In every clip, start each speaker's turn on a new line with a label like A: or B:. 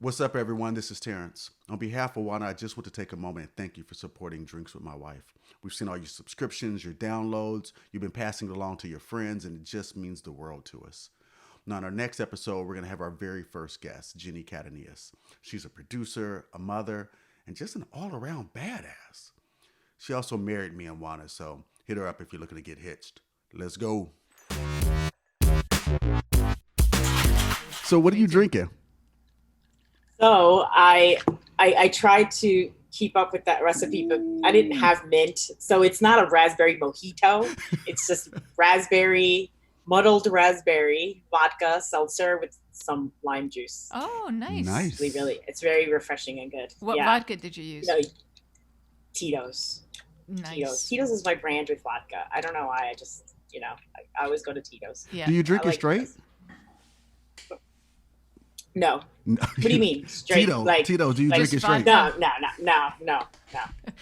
A: What's up, everyone? This is Terrence. On behalf of Juana, I just want to take a moment and thank you for supporting Drinks with My Wife. We've seen all your subscriptions, your downloads. You've been passing it along to your friends, and it just means the world to us. Now, in our next episode, we're going to have our very first guest, Jenny Cadenillas. She's a producer, a mother, and just an all-around badass. She also married me and Juana, so hit her up if you're looking to get hitched. Let's go. So, what are you drinking?
B: So I tried to keep up with that recipe, but I didn't have mint. So it's not a raspberry mojito. It's just muddled raspberry vodka seltzer with some lime juice.
C: Oh, nice.
A: Nice.
B: It's very refreshing and good.
C: What vodka did you use?
B: Tito's.
C: Nice.
B: Tito's is my brand with vodka. I don't know why. I just, I always go to Tito's.
C: Yeah.
A: Do you drink it straight?
B: No. What do you mean? Straight?
A: Tito, do you drink it straight?
B: No.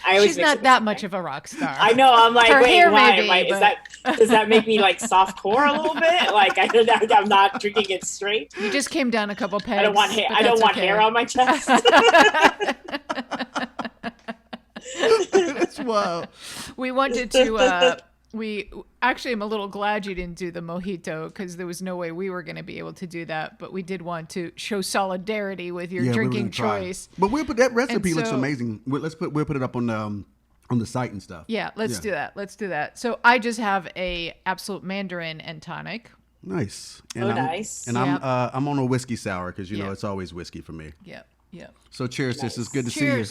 B: I always
C: She's not that much of a rock star.
B: I know. I'm like,
C: Her
B: wait,
C: hair
B: why?
C: maybe,
B: Does that make me like soft core a little bit? Like I'm not drinking it straight.
C: You just came down a couple pegs.
B: I don't want hair. I don't want hair on my chest.
A: That's wild.
C: We wanted to. I'm a little glad you didn't do the mojito because there was no way we were going to be able to do that. But we did want to show solidarity with your drinking choice.
A: But we'll put that recipe looks amazing. We'll put it up on the site and stuff.
C: Yeah, let's do that. Let's do that. So I just have a Absolute Mandarin and tonic.
A: Nice.
B: Nice.
A: And I'm on a whiskey sour because it's always whiskey for me.
C: Yep.
A: So cheers, sis. It's good to see you.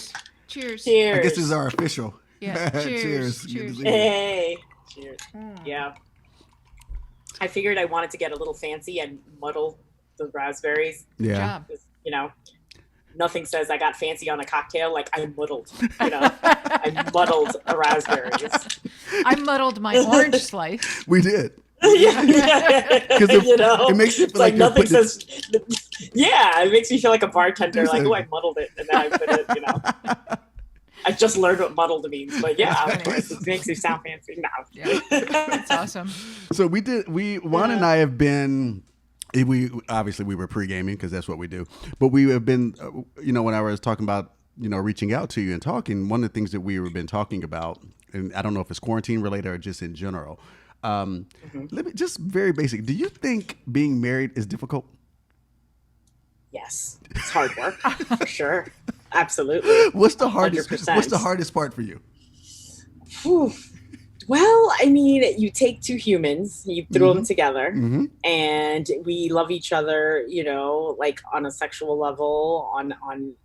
C: Cheers.
A: I guess this is our official.
C: Yeah. Cheers.
B: Hey. Cheers. Yeah. I figured I wanted to get a little fancy and muddle the raspberries.
A: Yeah.
B: Nothing says I got fancy on a cocktail like I muddled. I muddled the raspberries.
C: I muddled my orange slice.
A: We did.
B: Yeah.
A: Because it makes you feel like
B: nothing says. Yeah, it makes me feel like a bartender. Like, I muddled it, and then I put it. I just learned what muddled means, but of course, it makes you sound fancy now.
C: Yeah, that's awesome.
A: So Juan and I have been. We were pre-gaming because that's what we do. But we have been, when I was talking about, reaching out to you and talking, one of the things that we've been talking about, and I don't know if it's quarantine related or just in general. Let me just very basic. Do you think being married is difficult?
B: Yes, it's hard work for sure. Absolutely.
A: What's the hardest
B: 100%.
A: What's the hardest part for you?
B: Whew. Well, I mean, you take two humans, you throw them together, and we love each other, like on a sexual level, on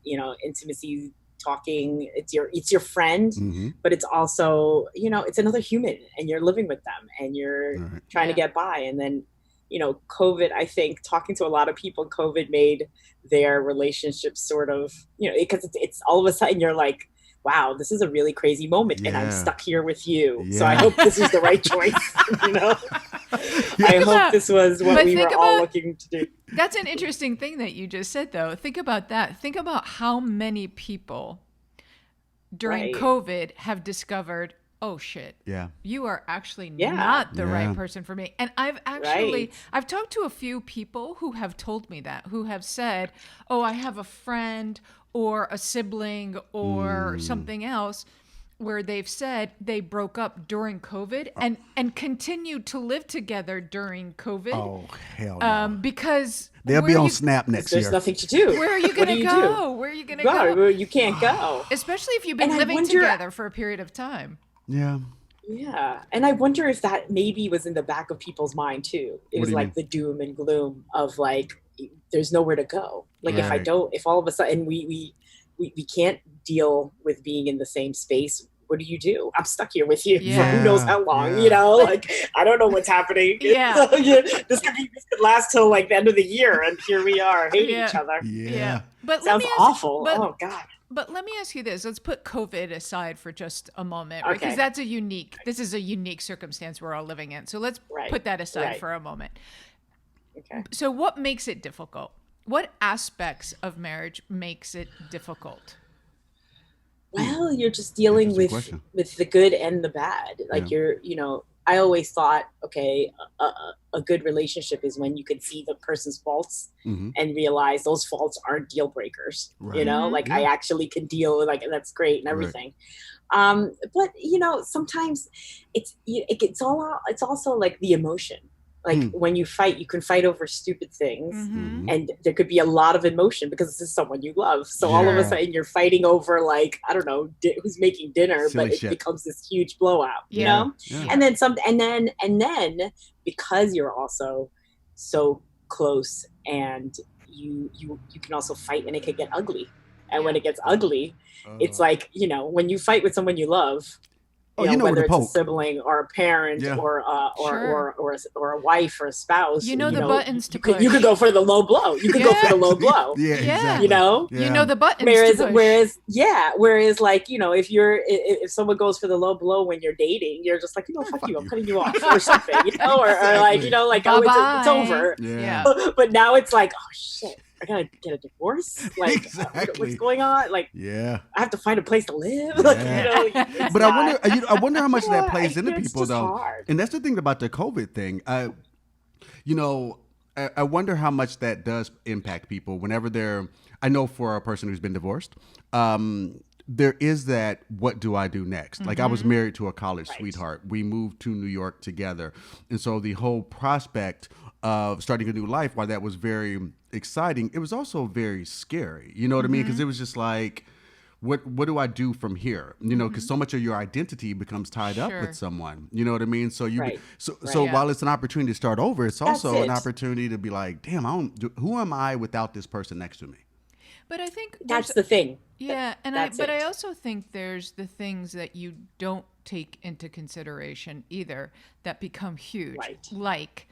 B: intimacy, talking. It's your friend, but it's also, it's another human, and you're living with them, and you're trying to get by. And then, COVID, I think, talking to a lot of people, COVID made their relationships sort of, because it's all of a sudden you're like, wow, this is a really crazy moment, and I'm stuck here with you. Yeah. So I hope this is the right choice. I hope this was what we were all looking to do.
C: That's an interesting thing that you just said, though. Think about that. Think about how many people during COVID have discovered, oh shit, you are actually not the right person for me. And I've talked to a few people who have told me that, who have said, oh, I have a friend or a sibling or something else where they've said they broke up during COVID and continued to live together during COVID.
A: Oh, hell no.
C: Because
A: they'll be on Snap next year.
B: There's nothing to do.
C: Where are you going to go? Where are you going to go?
B: You can't go.
C: Especially if you've been living together for a period of time.
A: Yeah.
B: Yeah. And I wonder if that maybe was in the back of people's mind too. It was like the doom and gloom of like, there's nowhere to go. Like if all of a sudden we can't deal with being in the same space, what do? I'm stuck here with you for who knows how long, like I don't know what's happening.
C: Yeah.
B: This could last till like the end of the year, and here we are hating each other.
A: Yeah.
C: But
B: sounds awful. Oh God.
C: But let me ask you this. Let's put COVID aside for just a moment, right? Because this is a unique circumstance we're all living in. So let's put that aside for a moment.
B: Okay.
C: So what makes it difficult? What aspects of marriage makes it difficult?
B: Well, you're just dealing with the good and the bad. Like you're I always thought, okay, a good relationship is when you can see the person's faults and realize those faults aren't deal breakers. Right. You know, like I actually can deal with, like, and that's great and everything. Right. But you know, sometimes it's also like the emotion. Like when you fight, you can fight over stupid things, and there could be a lot of emotion because this is someone you love. So all of a sudden you're fighting over, like, I don't know, who's making dinner, silly but it becomes this huge blowout, you know? Yeah. And then because you're also so close, and you can also fight, and it can get ugly. And when it gets ugly, it's like, you know, when you fight with someone you love, you know whether it's a sibling or a parent or a wife or a spouse. You know the buttons to push. You could go for the low blow. You could go for the low blow. Exactly. You know? Yeah. You know the buttons to push. Whereas like, you know, if someone goes for the low blow when you're dating, you're just like, you know, fuck you, I'm cutting you off or something, you know, or like, you know, like, it's over. Yeah. But now it's like, oh shit, I gotta get a divorce. Like, what's going on? Like, I have to find a place to live. Like, you know,
A: but I wonder how much that plays into people, though. Hard. And that's the thing about the COVID thing. You know, I wonder how much that does impact people whenever they're. I know for a person who's been divorced, there is that. What do I do next? Like, I was married to a college sweetheart. We moved to New York together, and so the whole prospect of starting a new life, while that was very exciting, it was also very scary. You know what I mean? Because it was just like, what do I do from here? You know, because so much of your identity becomes tied up with someone. You know what I mean? So while it's an opportunity to start over, it's also an opportunity to be like, damn, who am I without this person next to me?
C: But I think
B: that's the thing.
C: Yeah, and I also think there's the things that you don't take into consideration either that become huge, like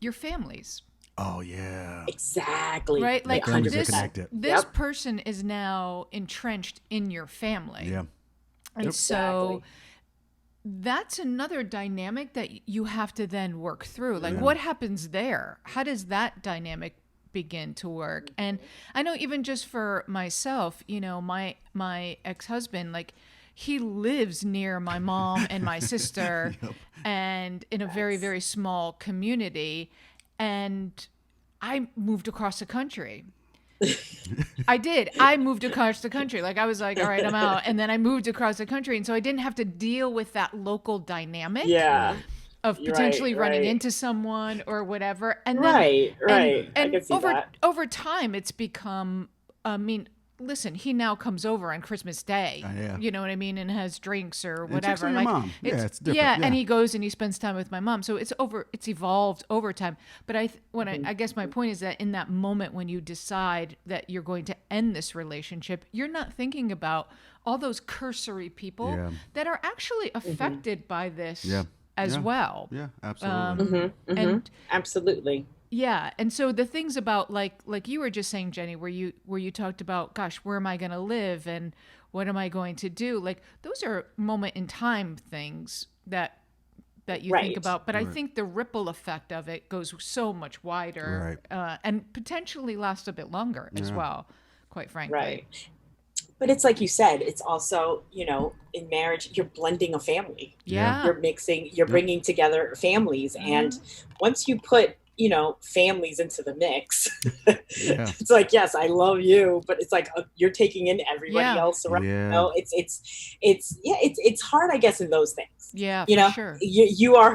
C: your families.
A: Oh yeah,
B: exactly.
C: Right, like this person is now entrenched in your family. Yeah, and so that's another dynamic that you have to then work through. Like, what happens there? How does that dynamic begin to work? And I know even just for myself, you know, my ex-husband, like, he lives near my mom and my sister and in a very, very small community. And I moved across the country. I did. I moved across the country. Like, I was like, all right, I'm out. And then I moved across the country. And so I didn't have to deal with that local dynamic of potentially running into someone or whatever. And then, and I can see over time, it's become, I mean, listen, he now comes over on Christmas Day, you know what I mean, and has drinks or whatever.
A: And
C: like,
A: mom. It's different. Yeah,
C: and he goes and he spends time with my mom. So it's evolved over time. But I guess my point is that in that moment when you decide that you're going to end this relationship, you're not thinking about all those cursory people that are actually affected by this as well.
A: Yeah, absolutely.
B: And absolutely.
C: Yeah, and so the things about like you were just saying, Jenny, where you talked about, gosh, where am I going to live and what am I going to do? Like, those are moment in time things that you think about, but I think the ripple effect of it goes so much wider and potentially lasts a bit longer as well, quite frankly.
B: Right. But it's like you said, it's also, you know, in marriage, you're blending a family.
C: Yeah.
B: You're bringing together families. And once you put, you know, families into the mix, it's like, yes, I love you, but it's like you're taking in everybody else around. You know, it's hard, I guess, in those things.
C: Yeah,
B: you know,
C: sure.
B: You are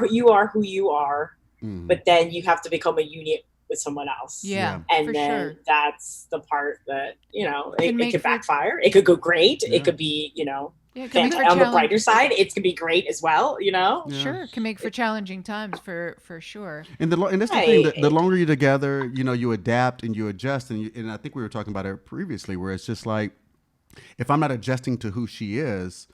B: who you are, but then you have to become a unit with someone else.
C: Yeah,
B: and then that's the part that, you know, it could backfire. It could go great. It could be, you know. Yeah, on the brighter side, it can be great as well, you know?
C: Yeah. Sure, it can make for challenging times for sure.
A: And that's the thing, the longer you're together, you know, you adapt and you adjust. And I think we were talking about it previously, where it's just like, if I'm not adjusting to who she is,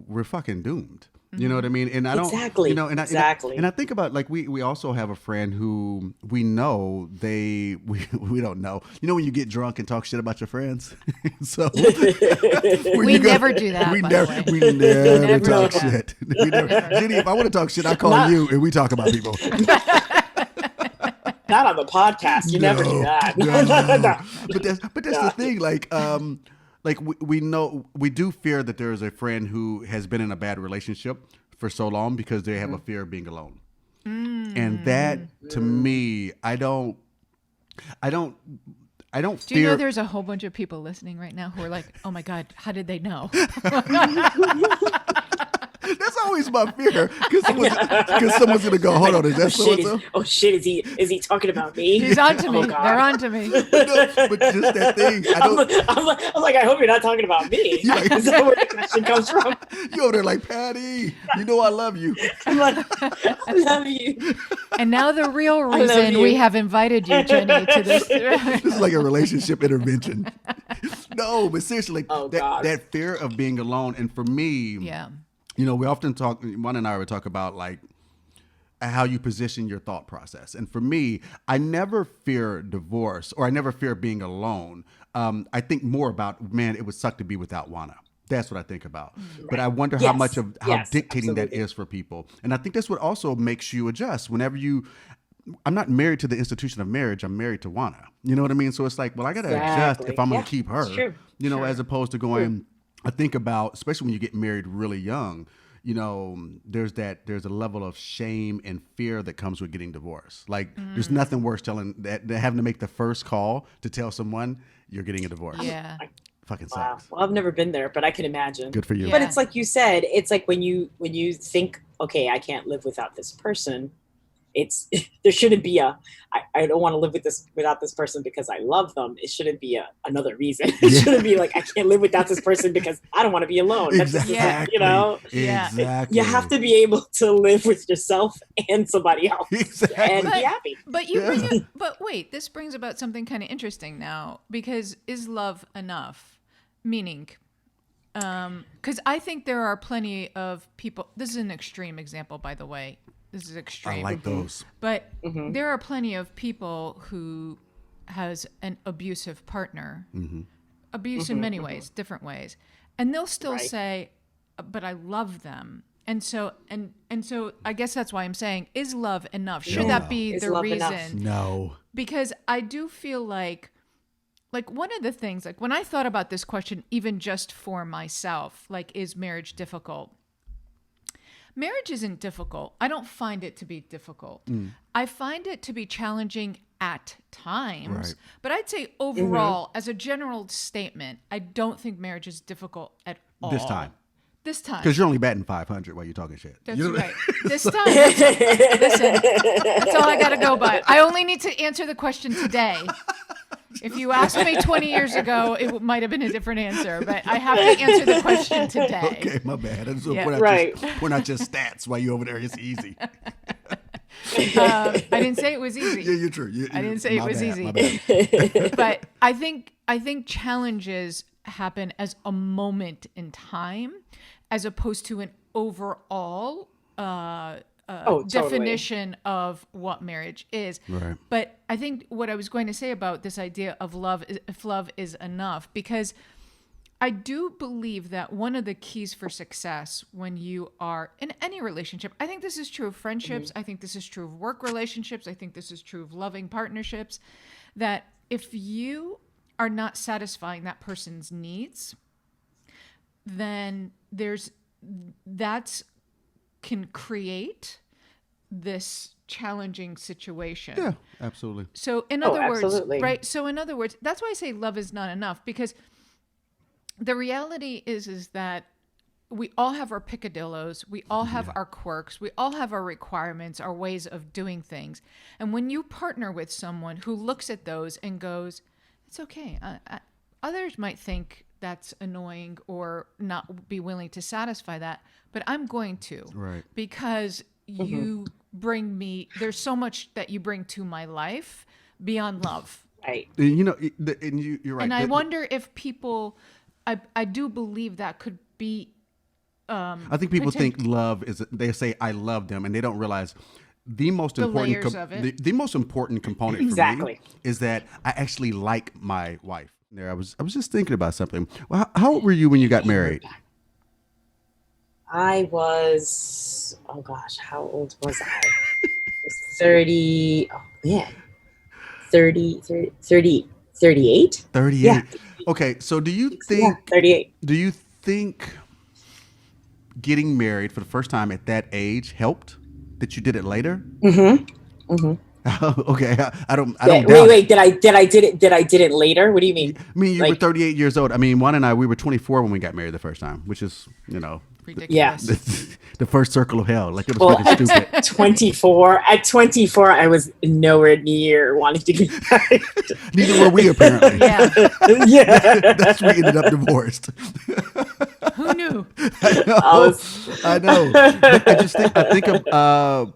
A: we're fucking doomed. You know what I mean? And I don't, you know, and I think about, like, we also have a friend who we know we don't know. You know, when you get drunk and talk shit about your friends? So
C: we never do that.
A: We never talk shit. Jenny, if I want to talk shit, I call you and we talk about people.
B: Not on the podcast. You never do that.
A: No. But that's the thing. Like we know, we do fear that there is a friend who has been in a bad relationship for so long because they have a fear of being alone. And that, to me, I don't
C: Do
A: fear.
C: you know there's a whole bunch of people listening right now who are like, oh my God, how did they know?
A: That's always my fear, because someone's gonna go, hold on, is that so-and-so?
B: Oh shit, is he talking about me?
C: He's on to me.
B: God.
C: They're on to me.
A: But just that thing.
B: I'm like, I hope you're not talking about me. Is that where the question comes from?
A: You over there like, Patty, you know I love you.
B: I'm like, I love you.
C: And now the real reason we have invited you, Jenny, to this.
A: This is like a relationship intervention. No, but seriously, like that fear of being alone. And for me, you know, we often talk, Juan and I would talk about like how you position your thought process. And for me, I never fear divorce, or I never fear being alone. I think more about, man, it would suck to be without Juana. That's what I think about. Right. But I wonder how much of how dictating that is for people. And I think that's what also makes you adjust whenever I'm not married to the institution of marriage. I'm married to Juana. You know what I mean? So it's like, well, I got to adjust if I'm going to keep her, you know, as opposed to going, I think about, especially when you get married really young, you know, there's a level of shame and fear that comes with getting divorced. Like there's nothing worse having to make the first call to tell someone you're getting a divorce.
C: Yeah.
A: Fucking sucks.
B: Well, I've never been there, but I can imagine.
A: Good for you.
B: But it's like you said, it's like when you think, okay, I can't live without this person. There shouldn't be I don't want to live without this person because I love them. It shouldn't be another reason. It shouldn't be like, I can't live without this person because I don't want to be alone.
A: Exactly.
B: That's you know?
A: Exactly.
B: You have to be able to live with yourself and somebody else and be happy.
C: But wait, this brings about something kind of interesting now, because is love enough? Meaning, because I think there are plenty of people, this is an extreme example, by the way. This is extreme.
A: I like those.
C: But there are plenty of people who has an abusive partner, abuse in many ways, different ways. And they'll still say, but I love them. And so I guess that's why I'm saying, is love enough? Should that be the reason?
B: Enough?
A: No.
C: Because I do feel like one of the things, like when I thought about this question, even just for myself, like, is marriage difficult? Marriage isn't difficult. I don't find it to be difficult. I find it to be challenging at times. Right. But I'd say overall, as a general statement, I don't think marriage is difficult at all.
A: This time.
C: Because
A: you're only batting 500 while you're talking shit.
C: That's right. This time. Listen, that's all I got to go by. I only need to answer the question today. If you asked me 20 years ago, it might have been a different answer, but I have to answer the question today.
A: Okay, my bad. I just point out just stats while you're over there. It's easy.
C: I didn't say it was easy.
A: Yeah, you're true.
C: I didn't say it was easy. But I think challenges happen as a moment in time, as opposed to an overall definition of what marriage is. Right. But I think what I was going to say about this idea of love, if love is enough, because I do believe that one of the keys for success when you are in any relationship, I think this is true of friendships, I think this is true of work relationships, I think this is true of loving partnerships, that if you are not satisfying that person's needs, then that's can create this challenging situation.
A: Yeah, absolutely.
C: So in other words, right? So in other words, that's why I say love is not enough, because the reality is that we all have our picadillos, we all have our quirks, we all have our requirements, our ways of doing things. And when you partner with someone who looks at those and goes, it's okay. Others might think that's annoying or not be willing to satisfy that, but I'm going to, right? Because you bring me, there's so much that you bring to my life beyond love.
B: Right.
A: You know, and you're right.
C: And I wonder if people, I do believe that could be,
A: I think people think love is, they say I love them, and they don't realize the most important the most important component for me is that I actually like my wife. There, I was just thinking about something. Well, how old were you when you got married?
B: I was, oh gosh, how old was I? 30, oh man, 38? 38.
A: Yeah. Okay, so do you think,
B: 38.
A: do you think getting married for the first time at that age helped? That you did it later?
B: Mm-hmm. Mm-hmm.
A: Okay, I don't.
B: Wait. Did I did it later? What do you mean?
A: I mean, you were 38 years old. I mean, Juan and I, we were 24 when we got married the first time, which is,
C: ridiculous.
A: The first circle of hell. Like, it was pretty stupid.
B: At 24, I was nowhere near wanting to get married.
A: Neither were we, apparently.
C: Yeah.
A: That's why we ended up divorced.
C: Who knew?
A: I know. I think of.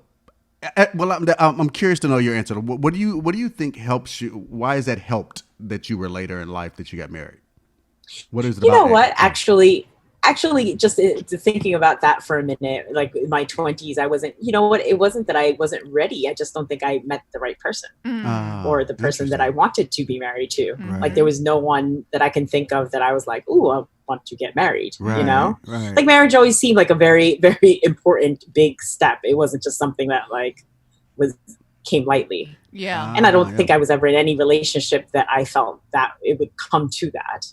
A: Well, I'm curious to know your answer. What do you think helps you? Why has that helped that you were later in life that you got married? What is it?
B: You know what? Actually, just thinking about that for a minute, like in my 20s, I wasn't. You know what? It wasn't that I wasn't ready. I just don't think I met the right person or the person that I wanted to be married to.
A: Right.
B: Like there was no one that I can think of that I was like, ooh, I want to get married.
A: Right, right.
B: Like marriage always seemed like a very, very important big step. It wasn't just something that came lightly.
C: Yeah.
B: And I don't think I was ever in any relationship that I felt that it would come to that,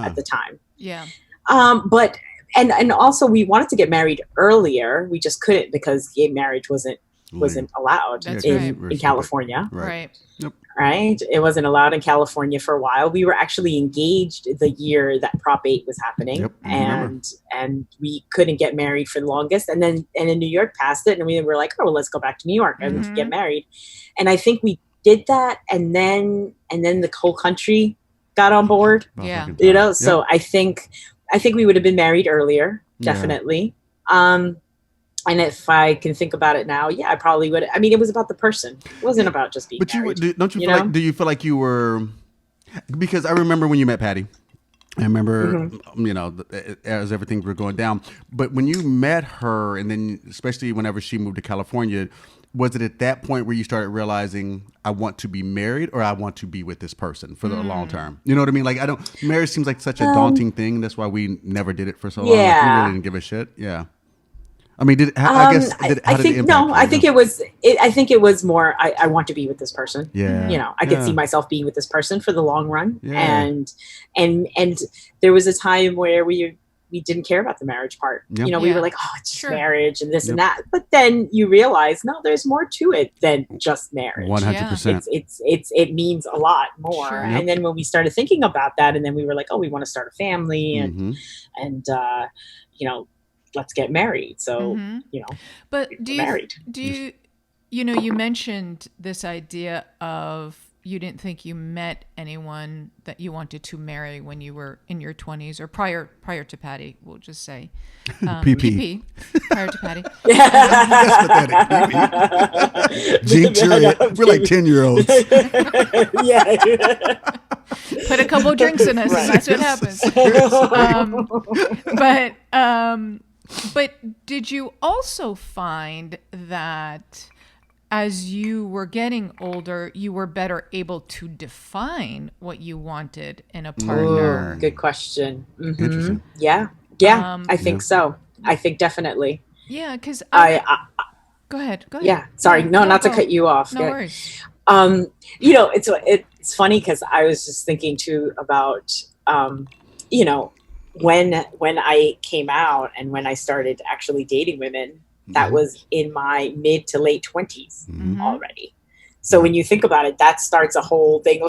B: at the time.
C: Yeah.
B: But and also we wanted to get married earlier. We just couldn't because gay marriage wasn't allowed in California.
C: Right.
A: Yep.
B: Right. It wasn't allowed in California for a while. We were actually engaged the year that Prop 8 was happening.
A: Yep.
B: And we couldn't get married for the longest. And then New York passed it and we were like, oh, well, let's go back to New York and get married. And I think we did that. And then the whole country got on board.
C: Yeah.
B: So I think we would have been married earlier. Definitely. Yeah. And if I can think about it now, I probably would. I mean, it was about the person. It wasn't about just being married.
A: Don't you feel like? Do you feel like you were? Because I remember when you met Patty. I remember, as everything were going down. But when you met her, and then especially whenever she moved to California, was it at that point where you started realizing I want to be married or I want to be with this person for the long term? You know what I mean? Like marriage seems like such a daunting thing. That's why we never did it for so long. Like, we really didn't give a shit. Yeah. I mean, I think it was more, I want to be with this person. Yeah.
B: I could see myself being with this person for the long run.
A: Yeah.
B: And there was a time where we didn't care about the marriage part.
A: Yep.
B: We were like, oh, it's just marriage and this and that. But then you realize, no, there's more to it than just marriage.
A: 100%.
B: It means a lot more.
C: Sure.
B: Yep. And then when we started thinking about that, and then we were like, oh, we want to start a family and let's get married. So,
C: but
B: married.
C: You mentioned this idea of you didn't think you met anyone that you wanted to marry when you were in your 20s or prior to Patty, we'll just say.
A: PP.
C: Prior to Patty.
A: That's pathetic. Jinx, we're like 10-year-olds.
B: Yeah.
C: Put a couple drinks in us, and that's what happens. But did you also find that as you were getting older, you were better able to define what you wanted in a partner?
B: Ooh, good question. Mm-hmm.
A: Interesting.
B: Yeah. I think so. I think definitely.
C: Yeah, because go ahead.
B: Yeah, sorry. No, not to cut you off.
C: No worries.
B: It's funny because I was just thinking too about, when I came out and when I started actually dating women, that was in my mid to late 20s already. So when you think about it, that starts a whole thing.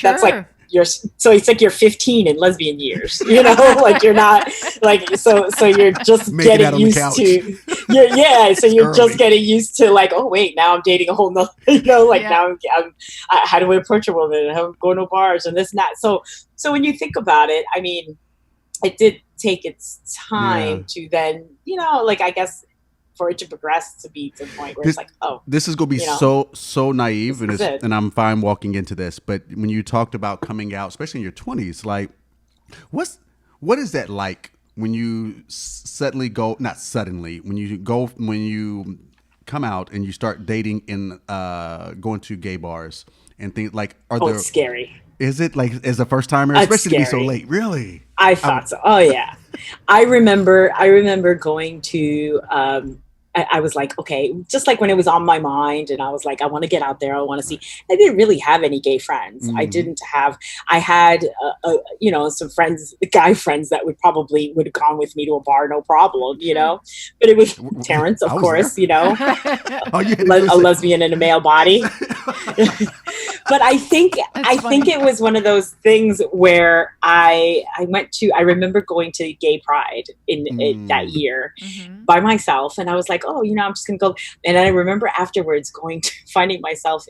B: That's like it's like you're 15 in lesbian years, like you're not like, so you're just getting used to, so you're just getting used to like, oh wait, now I'm dating a whole nother, now I'm how do I approach a woman? How I'm going to bars and this and that. So when you think about it, I mean, it did take its time to then, I guess for it to progress to be to the point where it's like, oh,
A: this is going to be so naive, and I'm fine walking into this. But when you talked about coming out, especially in your 20s, like what is that like when you suddenly go, not suddenly, when you come out and you start dating in going to gay bars and things like,
B: it's scary.
A: Is it like as a first timer, especially to be so late? Really?
B: I thought so. Oh yeah. I remember going to I was like, okay, just like when it was on my mind and I was like, I want to get out there. I want to see. I didn't really have any gay friends. I had, some friends, guy friends that would have gone with me to a bar, no problem, but it was Terrence, of course, a lesbian in a male body. But I think it was one of those things where I remember going to Gay Pride in that year by myself. And I was like, oh, I'm just going to go. And I remember afterwards finding myself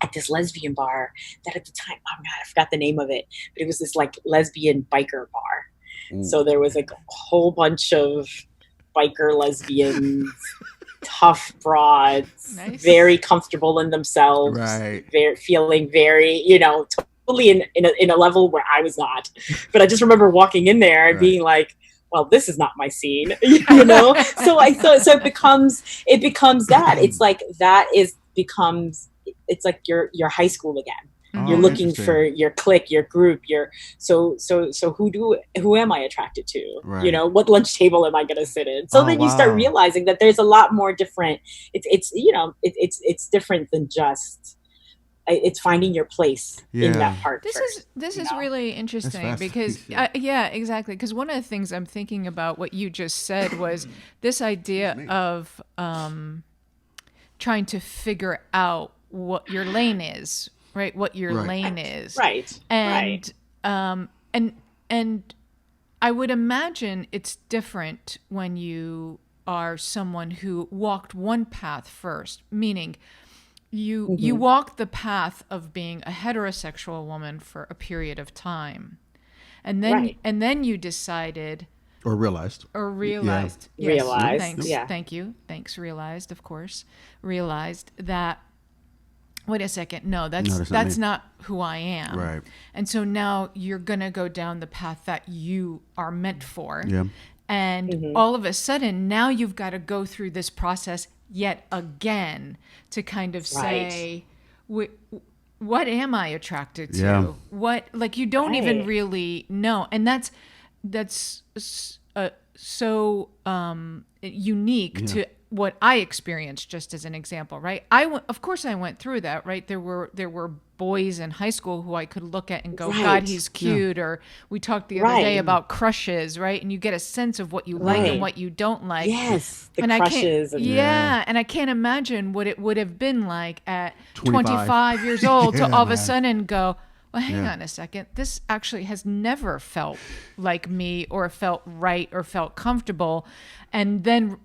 B: at this lesbian bar that at the time, oh God, I forgot the name of it, but it was this like lesbian biker bar. Ooh. So there was like a whole bunch of biker lesbians, tough broads, nice. Very comfortable in themselves, right. Feeling very, totally in a level where I was not. But I just remember walking in there and being like, well, this is not my scene, So it becomes that. It's like it's like your high school again. Oh, you're looking for your clique, your group, so who am I attracted to? Right. What lunch table am I going to sit in? So then you start realizing that there's a lot more different. It's different than just. It's finding your place in that part.
C: This is really interesting because exactly. Because one of the things I'm thinking about what you just said was this idea of trying to figure out what your lane is. Right, what your lane is,
B: right,
C: and I would imagine it's different when you are someone who walked one path first, meaning you walked the path of being a heterosexual woman for a period of time, and then you decided
A: or realized,
C: yes,
B: realized,
C: realized, of course, realized that. Wait a second. No, that's not who I am.
A: Right.
C: And so now you're going to go down the path that you are meant for.
A: Yeah.
C: And all of a sudden, now you've got to go through this process yet again to kind of say, what am I attracted to?
A: Yeah.
C: What, like, you don't even really know. And that's so unique to what I experienced, just as an example, right? Of course I went through that, right? There were boys in high school who I could look at and go, God, he's cute. Or we talked the other day about crushes, right? And you get a sense of what you like and what you don't like.
B: Yes, the crushes.
C: And I can't imagine what it would have been like at 25 years old to all of a sudden go, well, hang on a second. This actually has never felt like me or felt right or felt comfortable. And then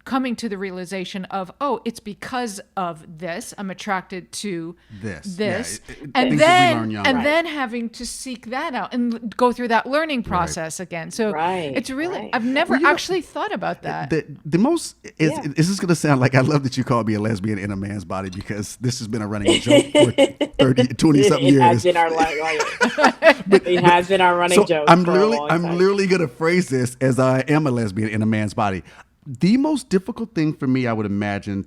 C: coming to the realization of, oh, it's because of this. I'm attracted to this. And then having to seek that out and go through that learning process again. So it's really, I've never actually thought about that.
A: The most, is this going to sound like, I love that you called me a lesbian in a man's body, because this has been a running joke for 20-something years.
B: It has been our running joke.
A: I'm literally going to phrase this as I am a lesbian in a man's body. The most difficult thing for me, I would imagine,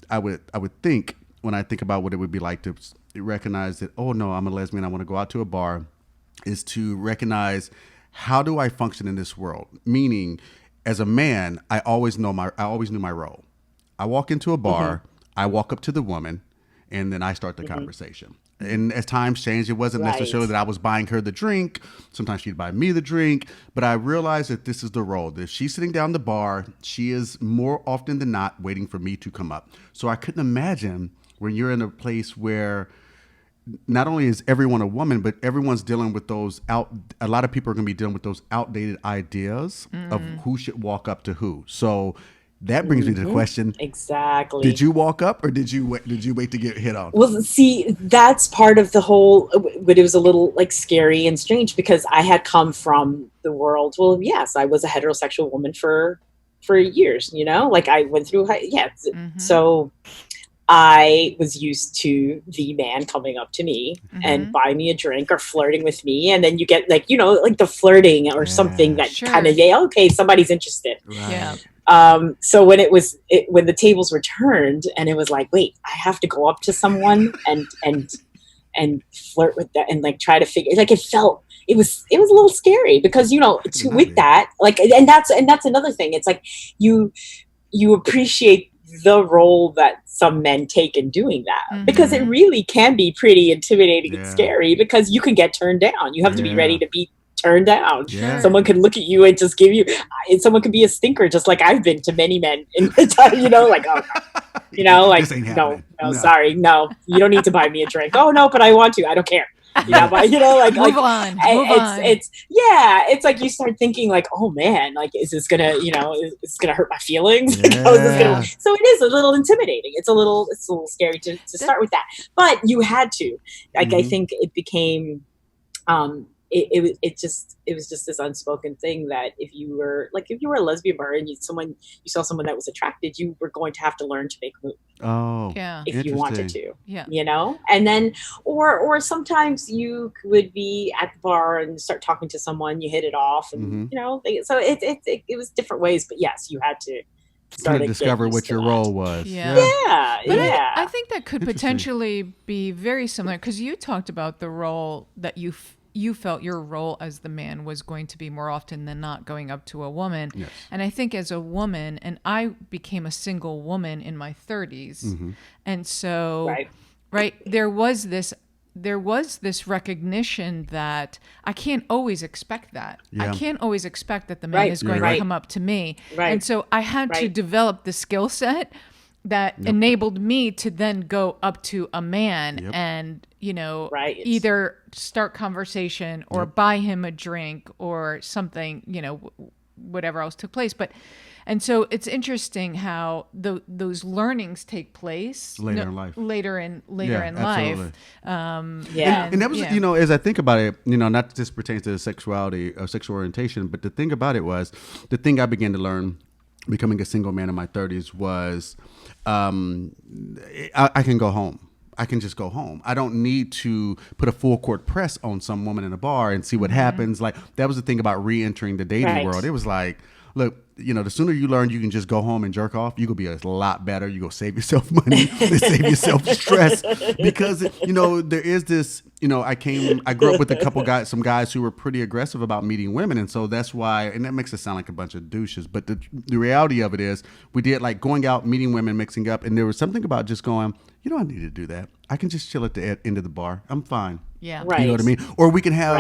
A: I would think when I think about what it would be like to recognize that, oh no, I'm a lesbian, I want to go out to a bar, is to recognize, how do I function in this world? Meaning, as a man, I always knew my role. I walk into a bar, I walk up to the woman, and then I start the conversation. And as times changed, it wasn't necessarily that I was buying her the drink. Sometimes she'd buy me the drink. But I realized that this is the role. That if she's sitting down the bar, she is more often than not waiting for me to come up. So I couldn't imagine when you're in a place where not only is everyone a woman, but everyone's dealing with a lot of people are going to be dealing with those outdated ideas of who should walk up to who. So that brings me to the question.
B: Exactly.
A: Did you walk up, or did you wait to get hit on?
B: Well, see, that's part of the whole, but it was a little like scary and strange, because I had come from the world. Well, yes, I was a heterosexual woman for years, like I went through. So I was used to the man coming up to me and buy me a drink or flirting with me. And then you get like the flirting or something that kind of, okay, somebody's interested.
A: Right. Yeah.
B: So when when the tables were turned and it was like, wait, I have to go up to someone and flirt with that and like try to figure, like it felt it was a little scary because, with that, like, and that's another thing. It's like you appreciate the role that some men take in doing that, because it really can be pretty intimidating and scary, because you can get turned down. You have to be ready to be turned down. Someone could look at you and just give you, and someone could be a stinker, just like I've been to many men in the time, like, oh, no, sorry, no, you don't need to buy me a drink. Oh no, but I want to. I don't care. But
C: move on.
B: It's like you start thinking like, oh man, like, is this gonna, is this gonna hurt my feelings? So it is a little intimidating. It's a little scary to start with that, but you had to, like, I think it became, it was just this unspoken thing that if you were a lesbian bar and you saw someone that was attracted, you were going to have to learn to make a move.
A: Oh,
C: yeah.
B: If you wanted to,
C: yeah.
B: And then, or sometimes you would be at the bar and start talking to someone, you hit it off, and so it was different ways, but yes, you had to
A: start to discover what your role was.
C: I think that could potentially be very similar, because you talked about the role that you felt your role as the man was going to be more often than not going up to a woman.
A: Yes.
C: And I think as a woman, and I became a single woman in my 30s. And so, right, there was this recognition that I can't always expect that. I can't always expect that the man is going to come up to me. And so I had to develop the skill set that enabled me to then go up to a man and, either start conversation or buy him a drink or something, whatever else took place. And so it's interesting how those learnings take place
A: later in life.
C: Later in life.
A: And that was, as I think about it, not just pertains to the sexuality or sexual orientation, but the thing about it was, the thing I began to learn becoming a single man in my 30s was, I can go home. I can just go home. I don't need to put a full court press on some woman in a bar and see what happens. Like, that was the thing about re-entering the dating world. It was like, look, the sooner you learn you can just go home and jerk off, you're going to be a lot better. You're going to save yourself money and save yourself stress, because, there is this, I grew up with some guys who were pretty aggressive about meeting women. And so that's why, and that makes us sound like a bunch of douches, but the reality of it is we did like going out, meeting women, mixing up. And there was something about just going, you don't need to do that. I can just chill at the end of the bar. I'm fine.
C: Yeah.
B: Right.
A: You know what I mean? Or we can have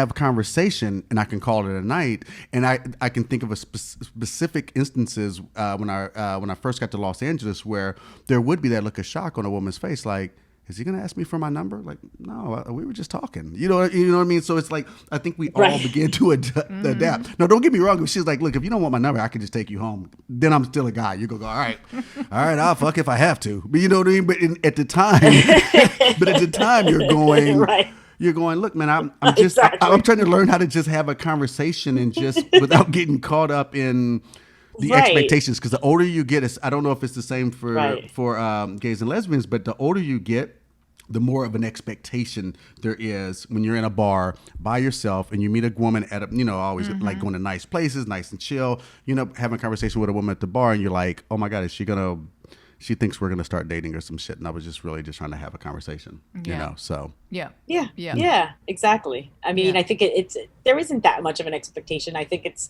A: a conversation and I can call it a night. And I can think of a specific instances when I first got to Los Angeles where there would be that look of shock on a woman's face, like, is he going to ask me for my number? Like, no, we were just talking. You know what I mean? So it's like, I think we all begin to adapt. No, don't get me wrong. If she's like, look, if you don't want my number, I can just take you home. Then I'm still a guy. You're going to go, all right, I'll fuck if I have to. But you know what I mean? But at the time, you're going, look, man, I'm just, I'm trying to learn how to just have a conversation and just without getting caught up in the expectations, because the older you get, I don't know if it's the same for gays and lesbians, but the older you get, the more of an expectation there is when you're in a bar by yourself and you meet a woman at always like going to nice places, nice and chill, having a conversation with a woman at the bar, and you're like, oh my God, she thinks we're going to start dating or some shit. And I was just really just trying to have a conversation, so.
B: Yeah, exactly. I mean, I think there isn't that much of an expectation. I think it's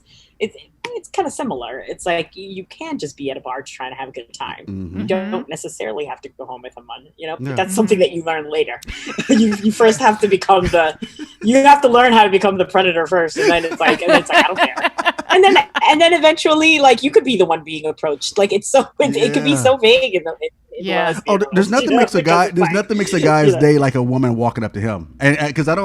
B: kind of similar. It's like you can just be at a bar trying to have a good time. You don't necessarily have to go home with someone, but that's something that you learn later. you first have to you have to learn how to become the predator first. And then it's like, I don't care. And then eventually, like, you could be the one being approached. Like, it could be so vague.
A: There's nothing makes a guy's day like a woman walking up to him. And because I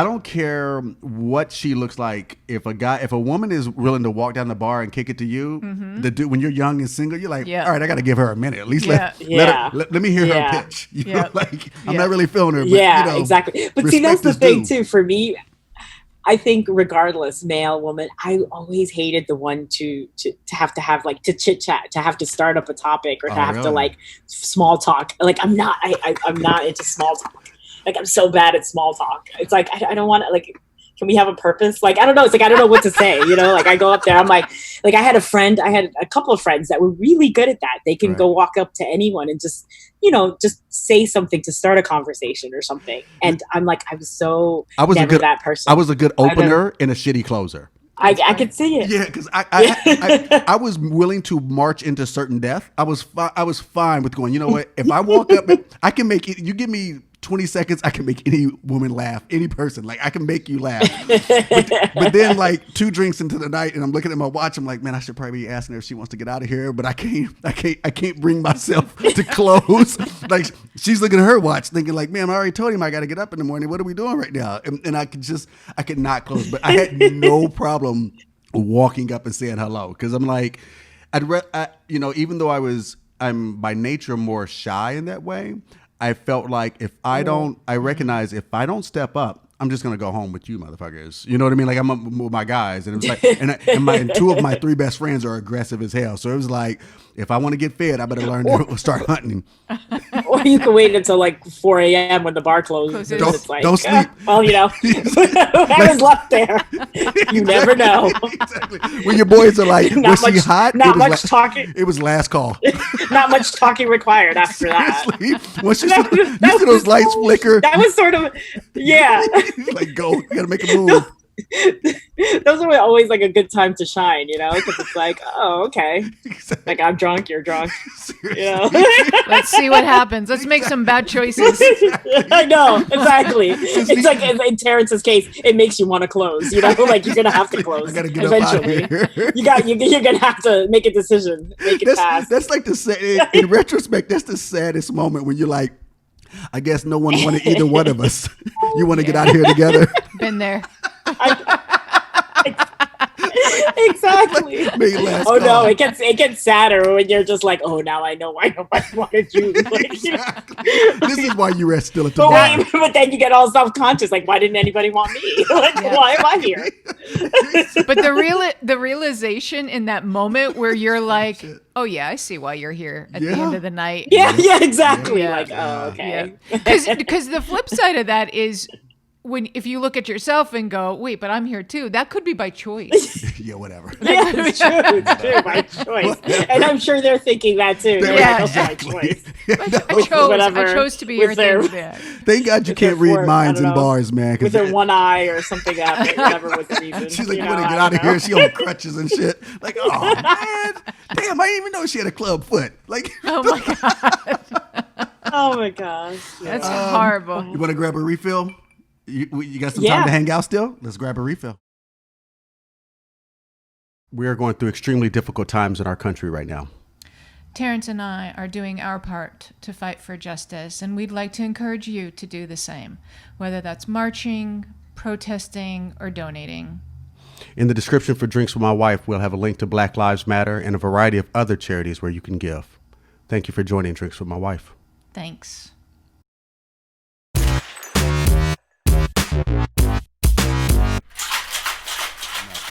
A: don't care what she looks like. If a woman is willing to walk down the bar and kick it to you, when you're young and single, you're like, all right, I got to give her a minute. At least let me hear her pitch. I'm not really feeling her. But,
B: exactly. But see, that's the thing too for me. I think regardless, male, woman, I always hated the one to have to chit chat, to have to start up a topic, or to have to like small talk. Like, I'm not into small talk. Like, I'm so bad at small talk. It's like, I don't want to, like, can we have a purpose? Like, I don't know. It's like, I don't know what to say, you know, like I go up there, I'm like I had a couple of friends that were really good at that. They can go walk up to anyone and just, you know, just say something to start a conversation or something. And I'm like, I was never that person.
A: I was a good opener and a shitty closer.
B: I could see it.
A: Yeah, because I was willing to march into certain death. I was fine with going, you know what? If I walk up, I can make it. You give me 20 seconds, I can make any woman laugh, any person. Like, I can make you laugh. But then, like, 2 drinks into the night, and I'm looking at my watch. I'm like, man, I should probably be asking her if she wants to get out of here. But I can't bring myself to close. Like, she's looking at her watch, thinking like, man, I already told him I got to get up in the morning. What are we doing right now? And I could not close. But I had no problem walking up and saying hello, because I'm like, even though I'm by nature more shy in that way. I felt like I recognize if I don't step up, I'm just going to go home with you motherfuckers. You know what I mean? Like, I'm with my guys. And it was like, and 2 of my 3 best friends are aggressive as hell. So it was like, if I want to get fed, I better learn to start hunting.
B: Or you can wait until like 4 a.m. when the bar closes.
A: Don't sleep.
B: Well, you know, whoever's left there, you never know.
A: Exactly. When your boys are like, was she hot?
B: Not much talking.
A: It was last call.
B: Not much talking required after that.
A: Once you see those lights flicker.
B: That was sort of, yeah.
A: Like, go, you got to make a move.
B: Those are always like a good time to shine, you know, because it's like, oh, okay, exactly. Like, I'm drunk, you're drunk. You know?
C: Let's see what happens. Let's make some bad choices.
B: I know, exactly. It's like in Terrence's case, it makes you want to close, you know, like you're gonna have to close.
A: I gotta get
B: eventually.
A: Up out of here.
B: You're gonna have to make a decision, make it pass.
A: That's like in retrospect, that's the saddest moment when you're like, I guess no one wanted either one of us. You want to get out of here together?
C: Been there.
B: Exactly.
A: Oh
B: no, it gets sadder when you're just like, oh, now I know why nobody wanted you. Like,
A: exactly. This is why you are still at the bar.
B: But then you get all self-conscious, like, why didn't anybody want me? Like, why am I here?
C: But the realization in that moment where you're like, oh yeah, I see why you're here at the end of the night.
B: Yeah, exactly. Yeah. Like, oh, okay.
C: Because the flip side of that is, if you look at yourself and go, wait, but I'm here too, that could be by choice.
A: Yeah, whatever.
B: Yeah, it's true, by choice. And I'm sure they're thinking that too.
C: Yeah,
A: exactly.
C: I chose to be here.
A: Thank God you can't read minds in bars, man.
B: With their one eye or something, whatever was the reason.
A: She's like, you want to get out of here? She on crutches and shit. Like, oh man, damn, I didn't even know she had a club foot. Like,
C: oh my god.
B: Oh my gosh,
C: that's horrible.
A: You want to grab a refill? You got some time to hang out still? Let's grab a refill. We are going through extremely difficult times in our country right now.
C: Terrence and I are doing our part to fight for justice, and we'd like to encourage you to do the same, whether that's marching, protesting, or donating.
A: In the description for Drinks with My Wife, we'll have a link to Black Lives Matter and a variety of other charities where you can give. Thank you for joining Drinks with My Wife.
C: Thanks.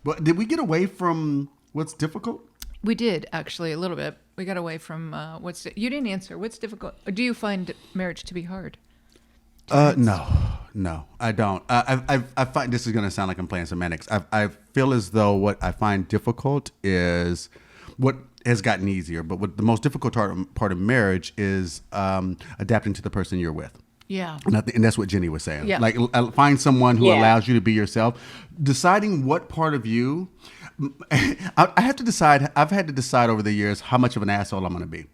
A: But did we get away from what's difficult?
C: We did, actually, a little bit. We got away from you didn't answer. What's difficult? Or do you find marriage to be hard?
A: No, I don't. I find, this is going to sound like I'm playing semantics. I feel as though what I find difficult is what has gotten easier. But what the most difficult part of marriage is adapting to the person you're with.
C: Yeah.
A: And that's what Jenny was saying.
C: Yeah.
A: Like, find someone who allows you to be yourself. Deciding what part of you, I have to decide. I've had to decide over the years how much of an asshole I'm going to be,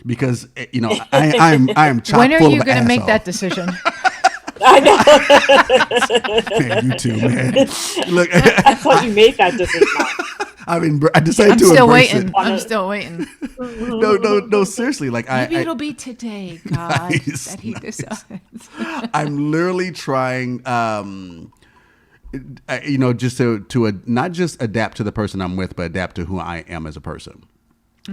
A: because I am chock full of asshole.
C: When are you going to make that decision?
B: I know.
A: Man, you too, man. Look,
B: I thought you made that decision.
A: I decided to embrace it.
C: I'm still waiting.
A: No, seriously. Like,
C: maybe it'll be today, God, that he decides.
A: I'm literally trying, just to not just adapt to the person I'm with, but adapt to who I am as a person.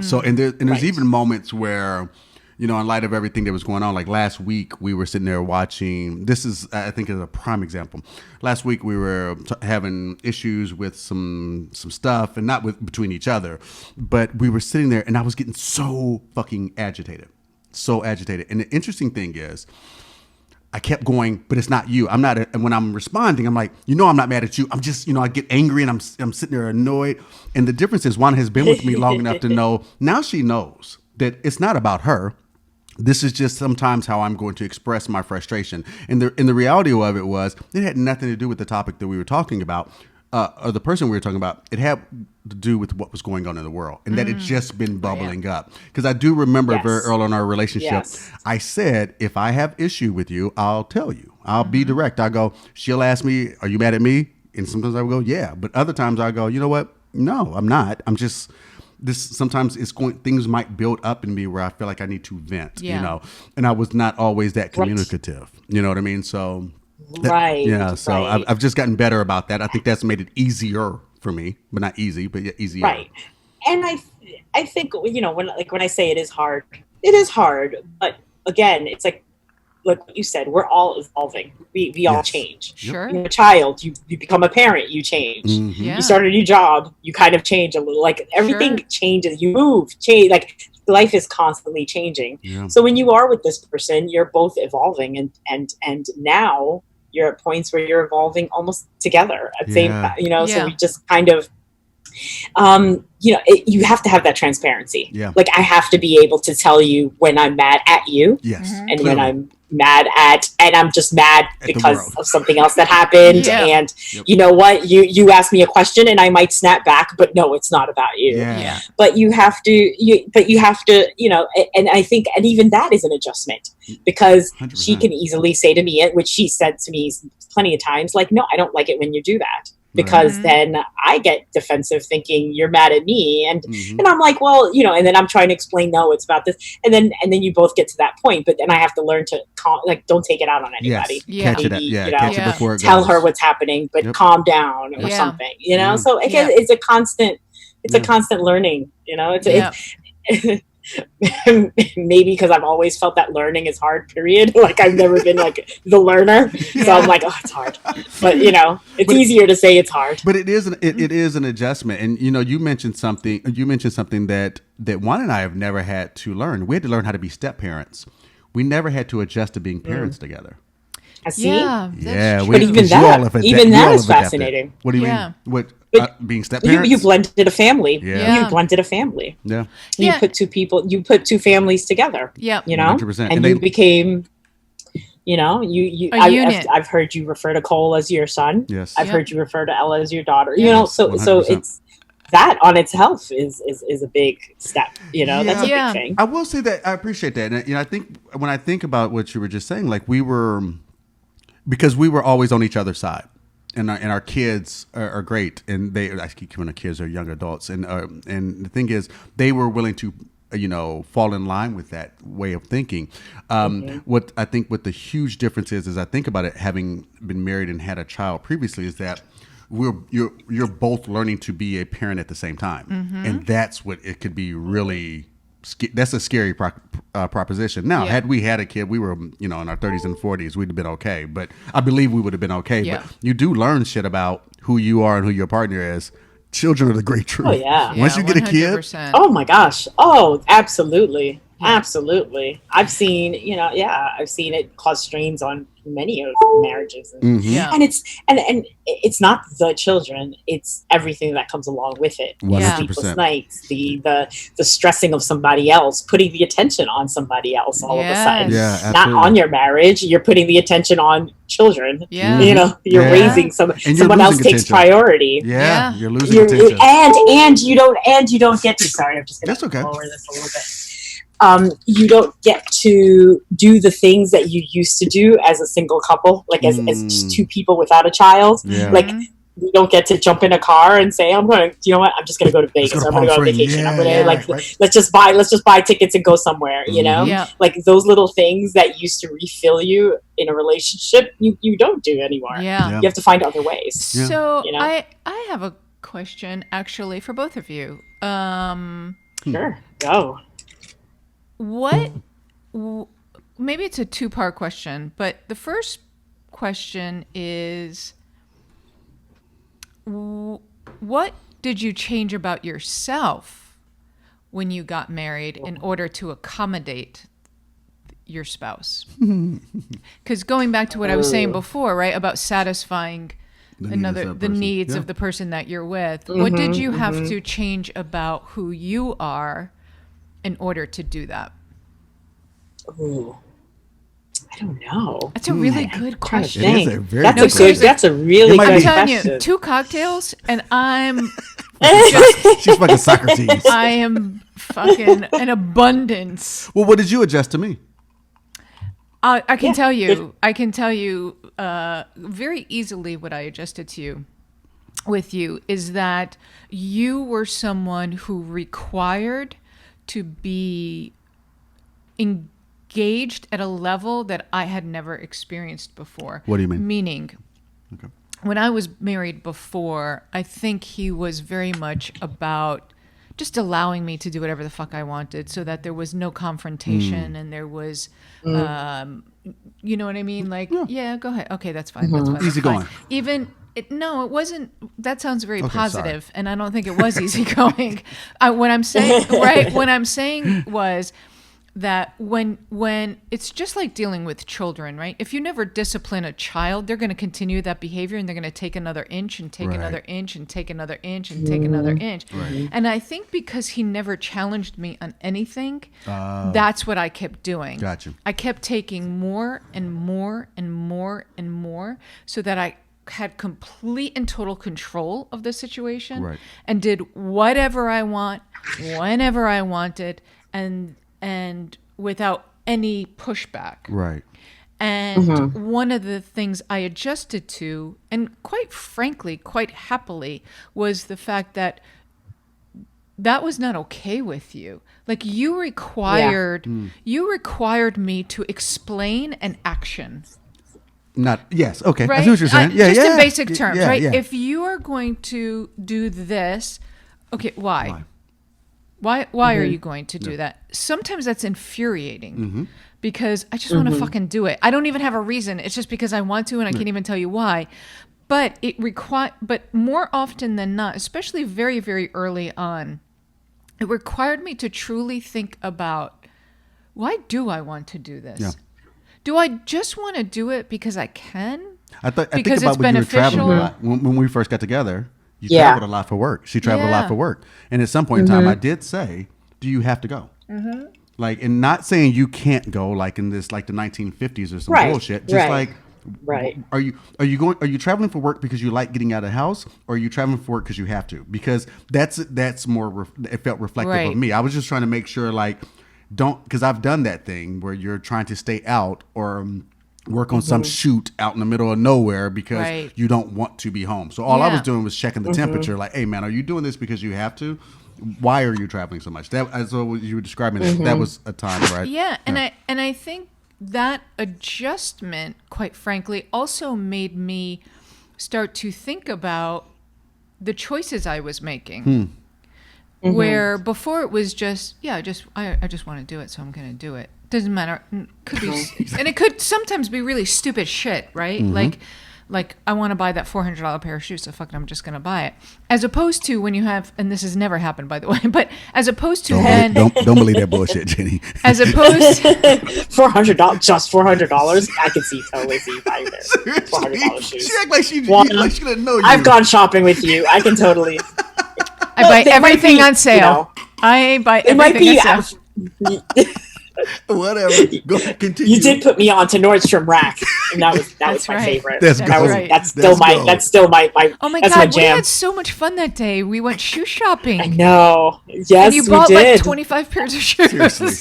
A: So, and there's even moments where, in light of everything that was going on, like last week, we were sitting there watching. This is, I think, is a prime example. Last week, we were having issues with some stuff, and not between each other, but we were sitting there, and I was getting so fucking agitated. And the interesting thing is, I kept going, but it's not you. I'm not. And when I'm responding, I'm like, I'm not mad at you. I'm just, I get angry and I'm sitting there annoyed. And the difference is Juana has been with me long enough to know, now she knows that it's not about her. This is just sometimes how I'm going to express my frustration. And the reality of it was, it had nothing to do with the topic that we were talking about, or the person we were talking about. It had to do with what was going on in the world, and that had just been bubbling up. Because I do remember very early in our relationship, I said, if I have issue with you, I'll tell you. I'll be direct. I go, she'll ask me, are you mad at me? And sometimes I will go, yeah. But other times I go, you know what? No, I'm not. I'm just... sometimes things might build up in me where I feel like I need to vent, and I was not always that communicative. You know what I mean? So, So I've just gotten better about that. I think that's made it easier for me, but not easy, but easier.
B: Right. And I think, when I say it is hard, but again, it's like what you said, we're all evolving. We all change.
C: Sure.
B: You're a child, you become a parent, you change.
A: Mm-hmm.
C: Yeah.
B: You start a new job, you kind of change a little. Like everything changes. You move, change. Like life is constantly changing. Yeah. So when you are with this person, you're both evolving, and now you're at points where you're evolving almost together at the same time. So we just kind of you have to have that transparency. Yeah. Like I have to be able to tell you when I'm mad at you.
A: Yes.
B: And clearly. When I'm mad and I'm just mad because of something else that happened. Yeah. And you know what, you ask me a question and I might snap back, but no, it's not about you.
C: Yeah.
B: But you have to, and I think, and even that is an adjustment, because 100%. She can easily say to me, which she said to me plenty of times, like, no, I don't like it when you do that. Because then I get defensive thinking you're mad at me. And I'm like, well, and then I'm trying to explain, no, it's about this. And then you both get to that point. But then I have to learn to don't take it out on anybody.
A: Yes. Catch
B: Maybe,
A: it. Catch it before it
B: tell
A: goes.
B: her what's happening, but calm down or something, So again, it's a constant, a constant learning, it's maybe because I've always felt that learning is hard, period. Like I've never been like the learner. So I'm like, oh, it's hard. But it's easier to say it's hard.
A: But it is an adjustment. And you mentioned something that Juan and I have never had to learn. We had to learn how to be step parents. We never had to adjust to being parents together.
B: I see.
A: Yeah.
B: But even that is fascinating.
A: What do you mean? What? Being step parents?
B: You blended a family. Yeah. You blended a family.
A: Yeah.
B: You put two families together.
C: Yeah.
B: 100%. And you became, a unit. I've heard you refer to Cole as your son.
A: Yes.
B: I've heard you refer to Ella as your daughter. So
A: 100%.
B: it's that on itself is a big step. That's a big thing.
A: I will say that I appreciate that. And I think when I think about what you were just saying, like because we were always on each other's side. And our kids are great, and I keep calling our kids are young adults, and the thing is, they were willing to, fall in line with that way of thinking. What I think what the huge difference is I think about it, having been married and had a child previously, is that you're both learning to be a parent at the same time, and that's what it could be really. That's a scary proposition. Now, had we had a kid, we were, in our 30s and 40s, we'd have been okay. But I believe we would have been okay. Yeah. But you do learn shit about who you are and who your partner is. Children are the great truth.
B: Oh, yeah.
A: Once you get 100%. A kid.
B: Oh, my gosh. Oh, absolutely. Yeah. Absolutely. I've seen, I've seen it cause strains on many of marriages. And it's not the children, it's everything that comes along with it.
A: 100%.
B: Sleepless nights, the stressing of somebody else, putting the attention on somebody else all of a sudden.
A: Yeah,
B: not on your marriage, you're putting the attention on children.
C: Yeah.
B: You're raising someone else takes priority.
A: Yeah. You're losing attention.
B: And you don't get to, sorry, I'm just gonna lower this a little bit. You don't get to do the things that you used to do as a single couple, like as two people without a child. Yeah. Like you don't get to jump in a car and say, I'm just going to go to Vegas. I'm going to go on vacation. Let's just buy tickets and go somewhere, like those little things that used to refill you in a relationship, you don't do anymore.
C: Yeah.
B: You have to find other ways.
C: So I have a question actually for both of you.
B: Sure. Go.
C: Maybe it's a two-part question, but the first question is, what did you change about yourself when you got married in order to accommodate your spouse. Because going back to what I was saying before, right, about satisfying the needs of the person that you're with, what did you have to change about who you are in order to do that?
B: Ooh, I don't know.
C: That's a really good question.
B: That's a really good question.
C: I'm telling you, 2 cocktails and I'm
A: she's fucking Socrates.
C: I am fucking an abundance.
A: Well, what did you adjust to me?
C: I can tell you very easily what I adjusted to you with you is that you were someone who required to be engaged at a level that I had never experienced before.
A: What do you mean?
C: Meaning, when I was married before, I think he was very much about just allowing me to do whatever the fuck I wanted so that there was no confrontation and there was, you know what I mean? Like, yeah go ahead. Okay, that's fine. That's fine.
A: Easy going.
C: It wasn't. That sounds very positive, and I don't think it was easy going. What I'm saying was that when it's just like dealing with children, right? If you never discipline a child, they're going to continue that behavior and they're going to take another inch and take another inch and take another inch and take another inch. Right. And I think because he never challenged me on anything, that's what I kept doing.
A: Gotcha.
C: I kept taking more and more and more and more so that I had complete and total control of the situation and did whatever I want, whenever I wanted, and without any pushback.
A: Right.
C: And one of the things I adjusted to, and quite frankly, quite happily, was the fact that was not okay with you. Like you required me to explain an action.
A: Yes. Okay.
C: Right?
A: I see what you're saying.
C: Just in basic terms, right? Yeah. If you are going to do this, okay, why? Why are you going to do that? Sometimes that's infuriating because I just want to fucking do it. I don't even have a reason. It's just because I want to and I can't even tell you why. But but more often than not, especially very, very early on, it required me to truly think about, why do I want to do this? Yeah. Do I just want to do it because I can?
A: I think about when you were traveling a lot. When we first got together, you traveled a lot for work. She traveled a lot for work. And at some point in time, I did say, do you have to go? Like, and not saying you can't go like in this, like the 1950s or some bullshit. Just like, are you traveling for work because you like getting out of the house, or are you traveling for work because you have to? Because that's more, it felt reflective of me. I was just trying to make sure, like, because I've done that thing where you're trying to stay out or work on some shoot out in the middle of nowhere because you don't want to be home. So all I was doing was checking the temperature. Like, hey man, are you doing this because you have to? Why are you traveling so much? So you were describing that was a time, right?
C: Yeah, and I think that adjustment, quite frankly, also made me start to think about the choices I was making. Where before it was just, I just want to do it, so I'm going to do it. Doesn't matter. Could be, and it could sometimes be really stupid shit, right? Like I want to buy that $400 pair of shoes, so fuck it, I'm just going to buy it. As opposed to when you have, and this has never happened, by the way, but as opposed to
A: don't believe that bullshit, Jenny.
C: As opposed
B: $400, just $400, I can totally see you buying this $400 shoes.
A: She act like she didn't know you.
B: I've gone shopping with you. I can totally.
C: I buy everything on sale. I buy everything on sale.
A: Whatever. Go continue.
B: You did put me on to Nordstrom Rack, and that was my favorite.
A: That's
B: still my
C: oh my
B: that's
C: god,
B: my jam.
C: We had so much fun that day. We went shoe shopping.
B: I know. Yes,
C: and you bought
B: we did.
C: like 25 pairs of shoes.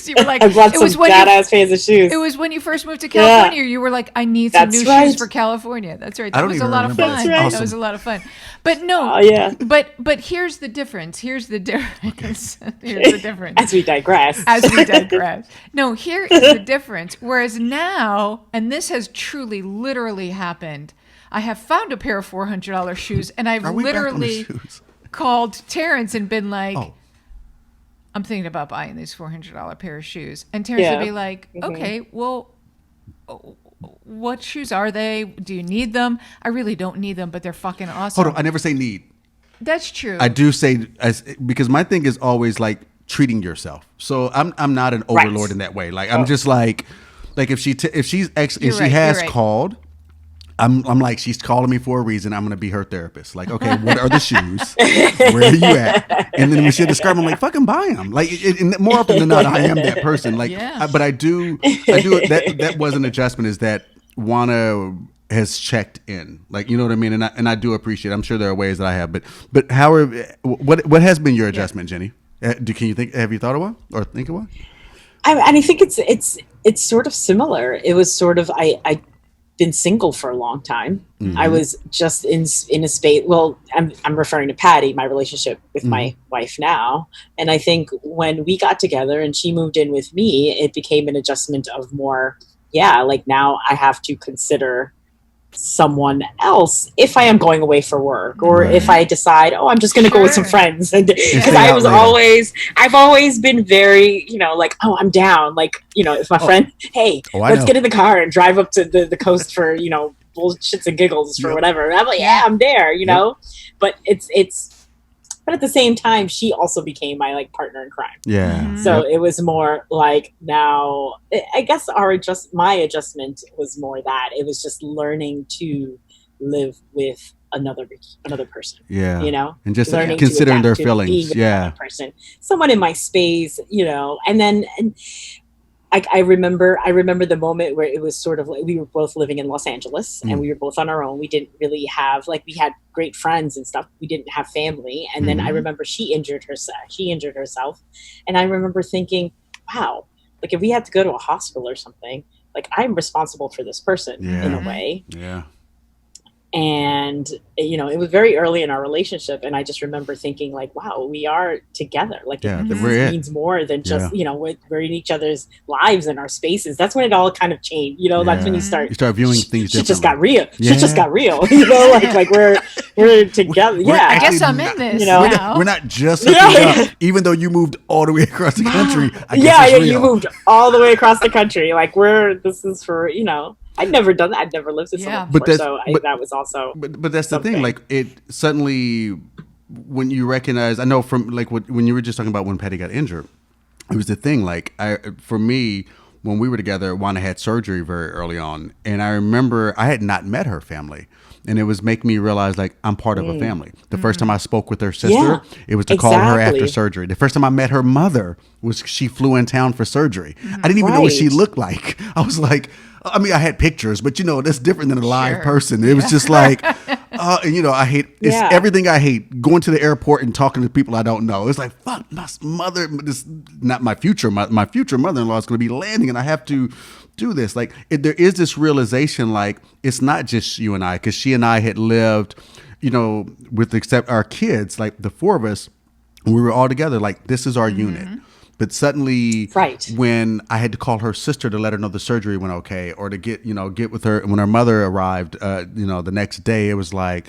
C: You were like,
B: I bought some badass pairs of shoes.
C: It was when you first moved to California. You were like, I need some new shoes for California. That's right. That was a lot of fun.
B: Right.
C: That was a lot of fun. But no. But here's the difference. Here's the difference.
B: As we digress.
C: No, here is the difference. Whereas now, and this has truly, literally happened, I have found a pair of $400 shoes, and I've literally called Terrence and been like, I'm thinking about buying these $400 pair of shoes. And Terrence would be like, okay, well, what shoes are they? Do you need them? I really don't need them, but they're fucking awesome.
A: Hold on, I never say need.
C: That's true.
A: I do say, because my thing is always like treating yourself. So I'm not an overlord in that way. Like I'm just like, Like if she
C: right,
A: has called, I'm like, she's calling me for a reason. I'm going to be her therapist. Like, okay, what are the shoes? Where are you at? And then when she describe them, I'm like, fucking buy them. Like, and more often than not, I am that person. Like, but I do that was an adjustment, is that Juana has checked in. Like, you know what I mean? And I do appreciate it. I'm sure there are ways that I have, but what has been your adjustment, Jenny? Have you thought of one or think of one?
B: I think it's sort of similar. It was sort of, I been single for a long time. Mm-hmm. I was just in a space. Well, I'm referring to Patty, my relationship with my wife now. And I think when we got together and she moved in with me, it became an adjustment of more, like now I have to consider someone else if I am going away for work, or if I decide, I'm just going to go with some friends. And because I've always been very, like, I'm down. Like, if my friend, hey, let's get in the car and drive up to the coast for, bullshits and giggles for whatever. I'm like, I'm there, but but at the same time, she also became my like partner in crime.
A: Yeah. Mm-hmm.
B: So it was more like, now, I guess my adjustment was more that it was just learning to live with another person.
A: Yeah. And just
B: learning
A: considering their feelings. Yeah.
B: Person, someone in my space, and I remember the moment where it was sort of like we were both living in Los Angeles and we were both on our own. We didn't really have, like, we had great friends and stuff. We didn't have family. And then I remember she injured herself. And I remember thinking, wow, like if we had to go to a hospital or something, like I'm responsible for this person in a way.
A: Yeah.
B: And, it was very early in our relationship. And I just remember thinking like, wow, we are together. Like this means more than just, we're in each other's lives and our spaces. That's when it all kind of changed. That's when you start
A: viewing things differently.
B: Shit just got real. Shit just got real. Like we're together.
C: I guess I'm in this.
A: We're not just hooking up, even though you moved all the way across the country.
B: You moved all the way across the country. Like this is for, I'd never done that. I'd never lived with someone before, that was also.
A: But that's the thing. Like it suddenly, when you recognize, I know from like when you were just talking about when Patty got injured, it was the thing. Like for me, when we were together, Juana had surgery very early on, and I remember I had not met her family. And it was making me realize, like, I'm part of a family. The first time I spoke with her sister, it was to call her after surgery. The first time I met her mother was she flew in town for surgery. I didn't even know what she looked like. I was like, I mean, I had pictures, but that's different than a live person. It was just like, and I hate, it's everything I hate, going to the airport and talking to people I don't know. It's like, fuck, my mother, this not my future mother-in-law is going to be landing and I have to do this. Like there is this realization, like it's not just you and I, because she and I had lived, with except our kids, like the four of us, we were all together. Like this is our unit. But suddenly, when I had to call her sister to let her know the surgery went okay, or to get with her when her mother arrived, the next day, it was like,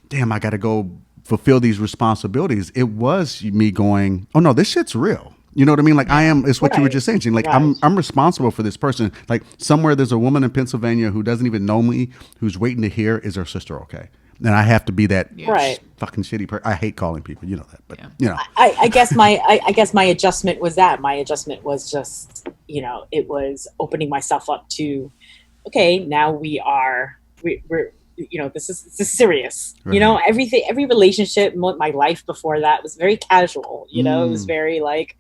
A: damn, I got to go fulfill these responsibilities. It was me going, oh no, this shit's real. You know what I mean? Like I am, it's what you were just saying, Gene. Like I'm responsible for this person. Like somewhere there's a woman in Pennsylvania who doesn't even know me, who's waiting to hear, is her sister okay? And I have to be that fucking shitty person. I hate calling people, that, but
B: I guess my adjustment was that. My adjustment was just, it was opening myself up to, okay, now we're this is serious. Right. Every relationship, my life before that was very casual. It was very like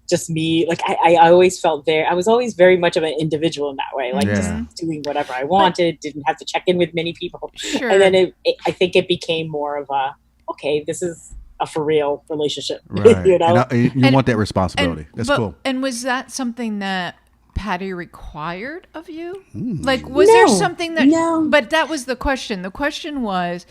B: just me. Like I always felt I was always very much of an individual in that way. Like just doing whatever I wanted, didn't have to check in with many people. Sure. And then I think it became more of a, okay, this is a for real relationship.
A: Right. You want that responsibility. That's cool.
C: And was that something that Patty required of you? Like, was there something that... No. But that was the question. The question was,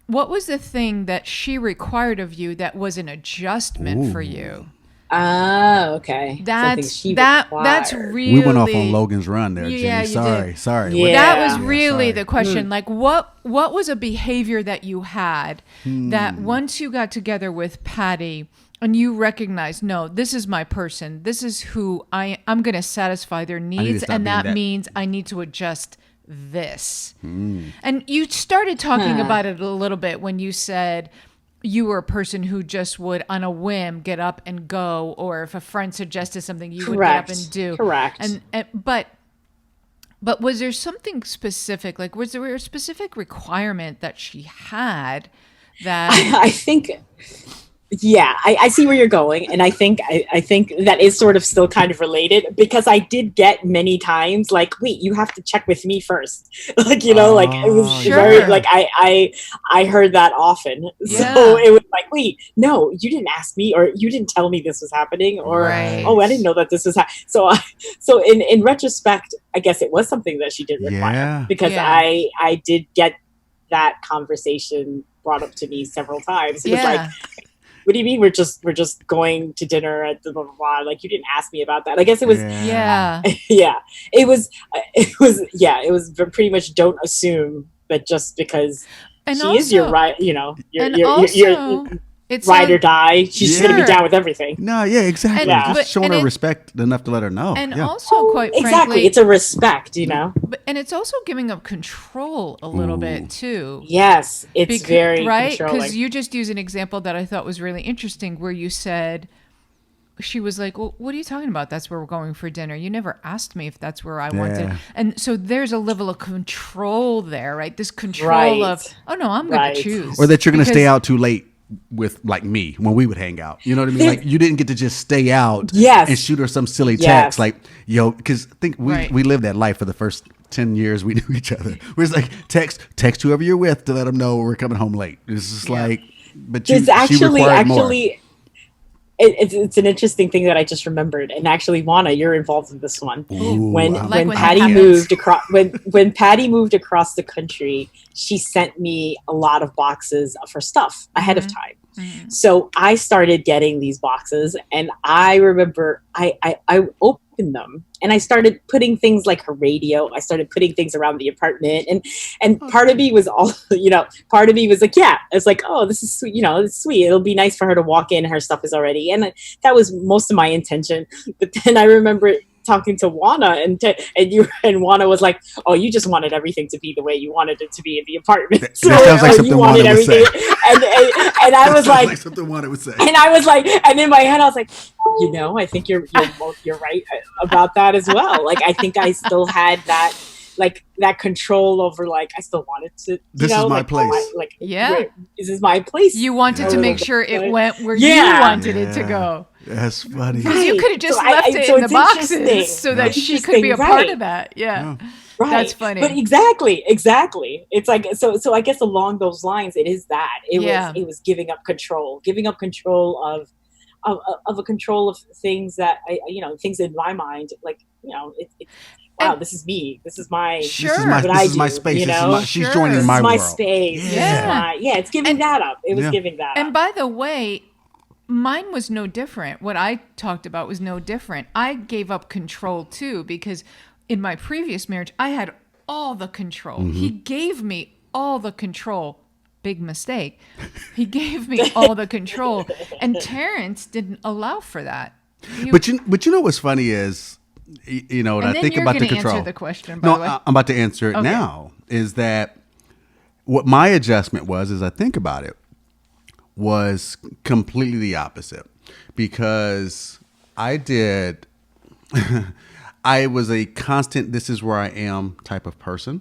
C: what was the thing that she required of you that was an adjustment for you?
B: Okay.
C: That's really...
A: We went off on Logan's Run there, Jenny. Sorry.
C: Yeah. That was really the question. Like, what was a behavior that you had that once you got together with Patty... And you recognize, no, this is my person. This is who I'm going to satisfy their needs. And that means I need to adjust this. And you started talking about it a little bit when you said you were a person who just would, on a whim, get up and go. Or if a friend suggested something, you would get up and do.
B: Correct.
C: But But was there something specific? Like, was there a specific requirement that she had that?
B: I think, yeah, I see where you're going. And I think that is sort of still kind of related, because I did get many times like, wait, you have to check with me first. Like, you know, like it was very, like, I heard that often. Yeah. So it was like, wait, no, you didn't ask me, or you didn't tell me this was happening, or, oh, I didn't know that this was happening. So in retrospect, I guess it was something that she did require, because I did get that conversation brought up to me several times. It was like, what do you mean we're just going to dinner at the blah, blah, blah? Like, you didn't ask me about that. I guess it was, it was pretty much, don't assume that just because she is your right, you know, you're it's ride or die. She's going to be down with everything.
A: No, exactly. Just showing her respect enough to let her know.
C: And also, quite frankly,
B: exactly, it's a respect, you know.
C: And it's also giving up control a little bit too.
B: Yes, it's very
C: right,
B: controlling.
C: because you just used an example that I thought was really interesting, where you said, she was like, well, what are you talking about? That's where we're going for dinner. You never asked me if that's where I wanted. And so there's a level of control there, right? This control of, oh no, I'm going to choose.
A: Or that you're going to stay out too late with, like, me when we would hang out. You know what I mean? Like, you didn't get to just stay out and shoot her some silly text. Like, yo, because I think we lived that life for the first 10 years we knew each other. We're just like, text whoever you're with to let them know we're coming home late. It's just like, but she required more.
B: It's an interesting thing that I just remembered, and actually, Juana, you're involved in this one. When Patty moved across, when Patty moved across the country, she sent me a lot of boxes of her stuff ahead of time. Mm-hmm. So I started getting these boxes, and I remember I opened them, and I started putting things like her radio. I started putting things around the apartment, and part of me was part of me was like, yeah, it's like, oh, this is sweet, it's sweet. It'll be nice for her to walk in. Her stuff is already, and that was most of my intention. But then I remember talking to Juana, and Juana was like, "Oh, you just wanted everything to be the way you wanted it to be in the apartment."
A: That sounds like something Juana would say.
B: And I was like,
A: something Juana would say.
B: And I was like, and in my head, I was like, I think you're right about that as well. Like, I think I still had that, like, that control over, like, I still wanted to.
A: This is my place.
B: This is my place.
C: You wanted to make sure it went where you wanted it to go.
A: That's funny.
C: Because you could have just left it in the boxes so that she could be a part of that. Yeah. Right. That's funny.
B: But exactly. It's like, so I guess along those lines, it is that. It was giving up control of a control of things that things in my mind, like, wow, this is me. This is my
A: This is my space. She's joining my world.
B: This is my space. Yeah. It's giving that up. It was giving that up.
C: And by the way, mine was no different. What I talked about was no different. I gave up control too, because in my previous marriage, I had all the control. Mm-hmm. He gave me all the control. Big mistake. He gave me all the control. And Terrence didn't allow for that.
A: But you know what's funny is, and I think about the control.
C: Answer the question, by the way.
A: I'm about to answer it now. Is that what my adjustment was? As I think about it, was completely the opposite, because I was a constant, this is where I am type of person.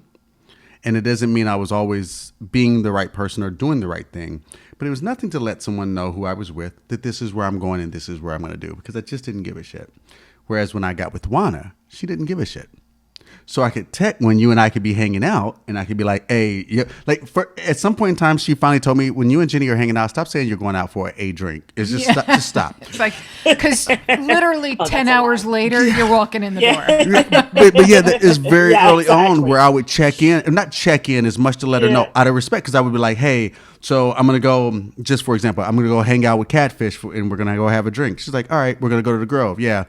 A: And it doesn't mean I was always being the right person or doing the right thing, but it was nothing to let someone know who I was with that this is where I'm going and this is where I'm going to do, because I just didn't give a shit. Whereas when I got with Juana, she didn't give a shit. So I could text when you and I could be hanging out, and I could be like, hey, at some point in time, she finally told me, when you and Jenny are hanging out, stop saying you're going out for a drink. It's just, just stop.
C: It's like, because literally 10 hours later, you're walking in the door.
A: But it's very early on where I would check in, and not check in as much to let her know, out of respect, because I would be like, hey, so I'm going to go, just for example, I'm going to go hang out with Catfish, and we're going to go have a drink. She's like, all right, we're going to go to the Grove. Yeah.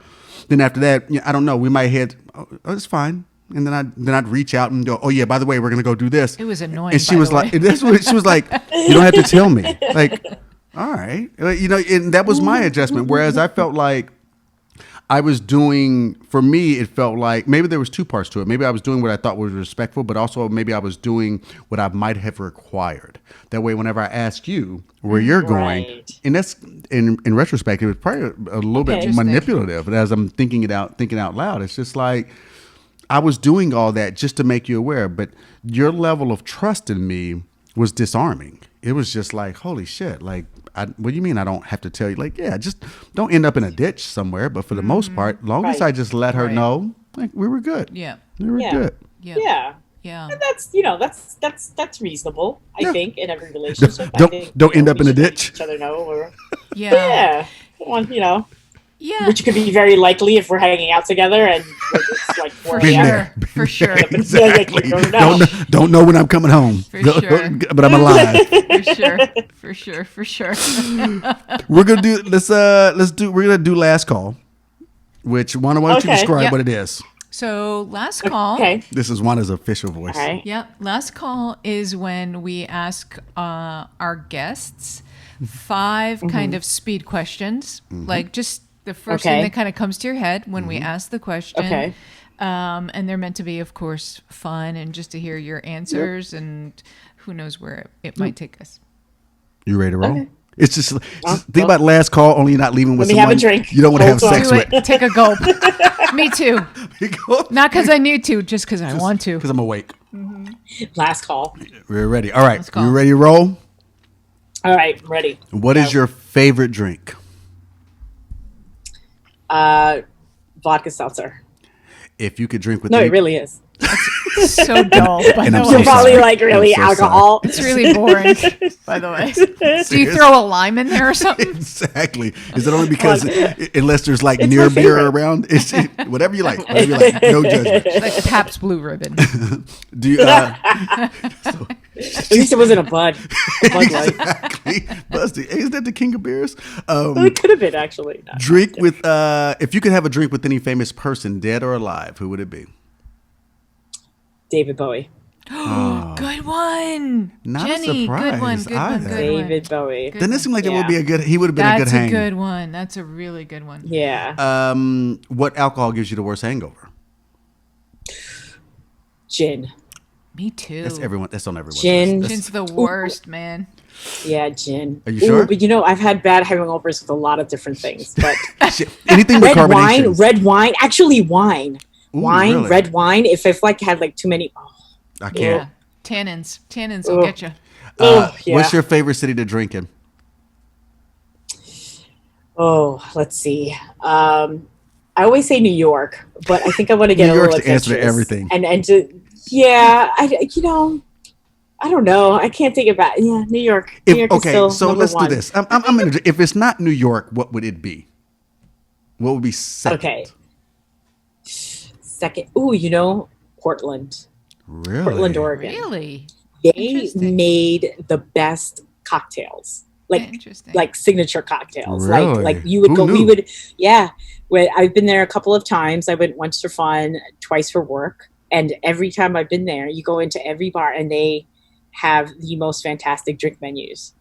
A: Then after that, I don't know, we might hit, it's fine. And then I'd reach out and go, oh yeah, by the way, we're gonna go do this.
C: It was annoying.
A: And she was like, that's what she was like, you don't have to tell me. Like, all right, and that was my adjustment. Whereas I felt like I was doing, for me, it felt like maybe there was two parts to it. Maybe I was doing what I thought was respectful, but also maybe I was doing what I might have required. That way, whenever I ask you where you're going, and that's in retrospect, it was probably a little bit manipulative. But as I'm thinking out loud, it's just like, I was doing all that just to make you aware, but your level of trust in me was disarming. It was just like, holy shit. Like, what do you mean I don't have to tell you? Like, yeah, just don't end up in a ditch somewhere. But for the most part, long as I just let her know, like, we were good.
C: Yeah.
A: We were good.
B: Yeah.
C: Yeah.
B: And that's reasonable, I think, in every relationship.
A: Don't end up in a ditch.
B: Each other know, or
C: yeah.
B: Yeah.
C: Yeah.
B: Which could be very likely if we're hanging out together and it's like 4 a.m.
C: For sure.
A: Exactly.
B: Like,
A: don't know when I'm coming home.
C: Sure.
A: But I'm alive.
C: For sure.
A: We're gonna do last call. Which why don't you describe what it is?
C: So last call.
B: Okay.
A: This is Juana's official voice.
B: All right.
C: Yep. Last call is when we ask our guests 5 kind of speed questions, like just the first thing that kind of comes to your head when we ask the question.
B: Okay.
C: And they're meant to be, of course, fun and just to hear your answers, and who knows where it might take us.
A: You ready to roll? Okay. It's just think about last call. Only you're not leaving with someone
B: have a drink.
A: You don't want to have sex
C: Do
A: with.
C: it. Take a gulp. Me too. Not because I need to, just because I want to.
A: Because I'm awake.
B: Last call.
A: We're ready. All right. You ready to roll?
B: All right. I'm ready.
A: What is your favorite drink?
B: Vodka seltzer.
A: If you could drink with
B: it really is.
C: So dull.
A: And I'm
B: so probably like really alcohol.
C: It's really boring, by the way. Do you throw a lime in there or something?
A: Exactly. Is it only because unless there's like near beer around? It's whatever you like. Whatever you like. No judgment.
C: Like Pabst Blue Ribbon.
B: Do you? At least it wasn't a Bud.
A: Exactly. Busty. Isn't that the king of beers?
B: It could have been actually.
A: Drink with. If you could have a drink with any famous person, dead or alive, who would it be?
B: David Bowie.
C: Good one.
A: Not
C: Jenny,
A: a surprise.
C: Good one.
B: David Bowie.
A: Doesn't it seem like it would be he would have been a good hang.
C: That's a good one. That's a really good one.
B: Yeah.
A: What alcohol gives you the worst hangover?
B: Gin.
C: Me too.
A: That's on everyone's
B: Gin.
A: list.
C: Gin's the worst, man.
B: Yeah, gin.
A: Are you sure?
B: But I've had bad hangovers with a lot of different things. But
A: anything with carbonation.
B: Red wine. Actually, wine.
A: Ooh, really?
B: Red wine. If I've had like too many.
A: I can't.
C: Yeah. Tannins will get you.
A: What's your favorite city to drink in?
B: Oh, let's see. I always say New York, but I think I want to get
A: New
B: a
A: York's
B: little
A: the answer to everything.
B: I don't know. I can't think about. Yeah, New York. New York is still
A: so let's
B: one.
A: do this. If it's not New York, what would it be? What would be second?
B: Okay. Second. Portland.
A: Really?
B: Portland, Oregon.
C: Really?
B: They made the best cocktails. Like signature cocktails.
A: Really?
B: Like you would
A: Who
B: go.
A: knew?
B: We would. Yeah. I've been there a couple of times. I went once for fun, twice for work, and every time I've been there, you go into every bar and they have the most fantastic drink menus.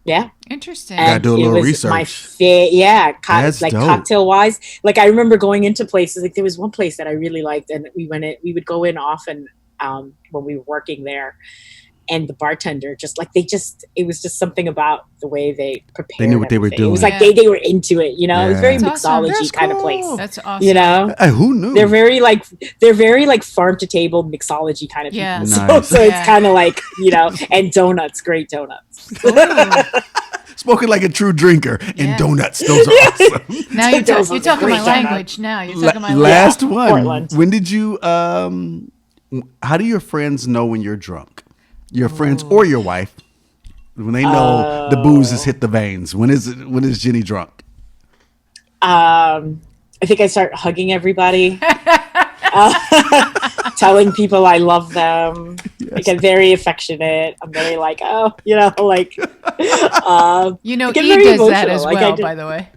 B: Yeah.
C: Interesting.
A: Gotta do a little research.
B: My
A: That's dope.
B: cocktail wise. Like I remember going into places. Like there was one place that I really liked, and we would go in often when we were working there. And the bartender it was just something about the way they prepared.
A: They knew what they were doing.
B: It was like they were into it, It was very mixology kind of place.
C: That's awesome.
A: Who knew?
B: They're very like farm to table mixology kind of people.
A: Nice.
B: So it's kind of like, and donuts, great donuts.
A: Spoken like a true drinker. And donuts, those are awesome.
C: Now you're talking my language. Now you're talking my language.
A: Last one.
B: Portland.
A: When did you how do your friends know when you're drunk? Your friends or your wife, when they know the booze has hit the veins. When is Jenny drunk?
B: I think I start hugging everybody, telling people I love them. Yes. I get very affectionate. I'm very like,
C: E does that as well, by the way.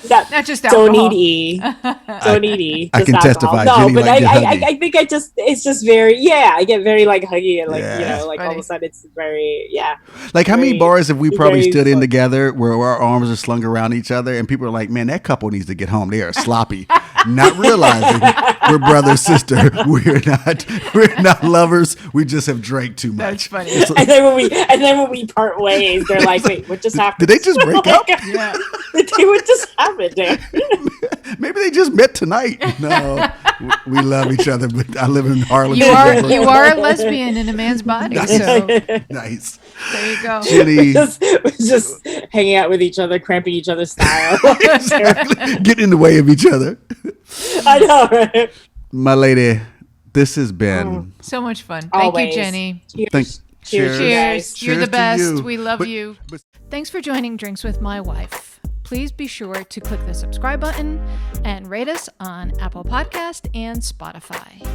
C: Not just alcohol.
B: Don't eat E.
A: I can testify.
B: No,
A: Jenny,
B: but
A: I
B: think it's just very, I get very like huggy and like, all of a sudden it's very,
A: Like how many bars have we probably stood in together where our arms are slung around each other and people are like, man, that couple needs to get home. They are sloppy. Not realizing we're brother, sister. We're not lovers. We just have drank too much.
C: That's funny.
B: And then when we part ways, they're like, wait, what just happened?
A: Did they just break up?
C: Yeah.
B: What just happened there?
A: Maybe they just met tonight. No, we love each other, but I live in Harlem.
C: You are a lesbian in a man's body. So
A: nice.
C: There you go.
A: Jenny.
B: just hanging out with each other, cramping each other's style.
A: Exactly. Getting in the way of each other.
B: I know, right?
A: My lady, this has been
C: so much fun.
B: Always.
C: Thank you, Jenny.
B: Cheers.
C: Cheers. You're
A: Cheers
C: the best.
A: you.
C: We love you. Thanks for joining Drinks with My Wife. Please be sure to click the subscribe button and rate us on Apple Podcast and Spotify.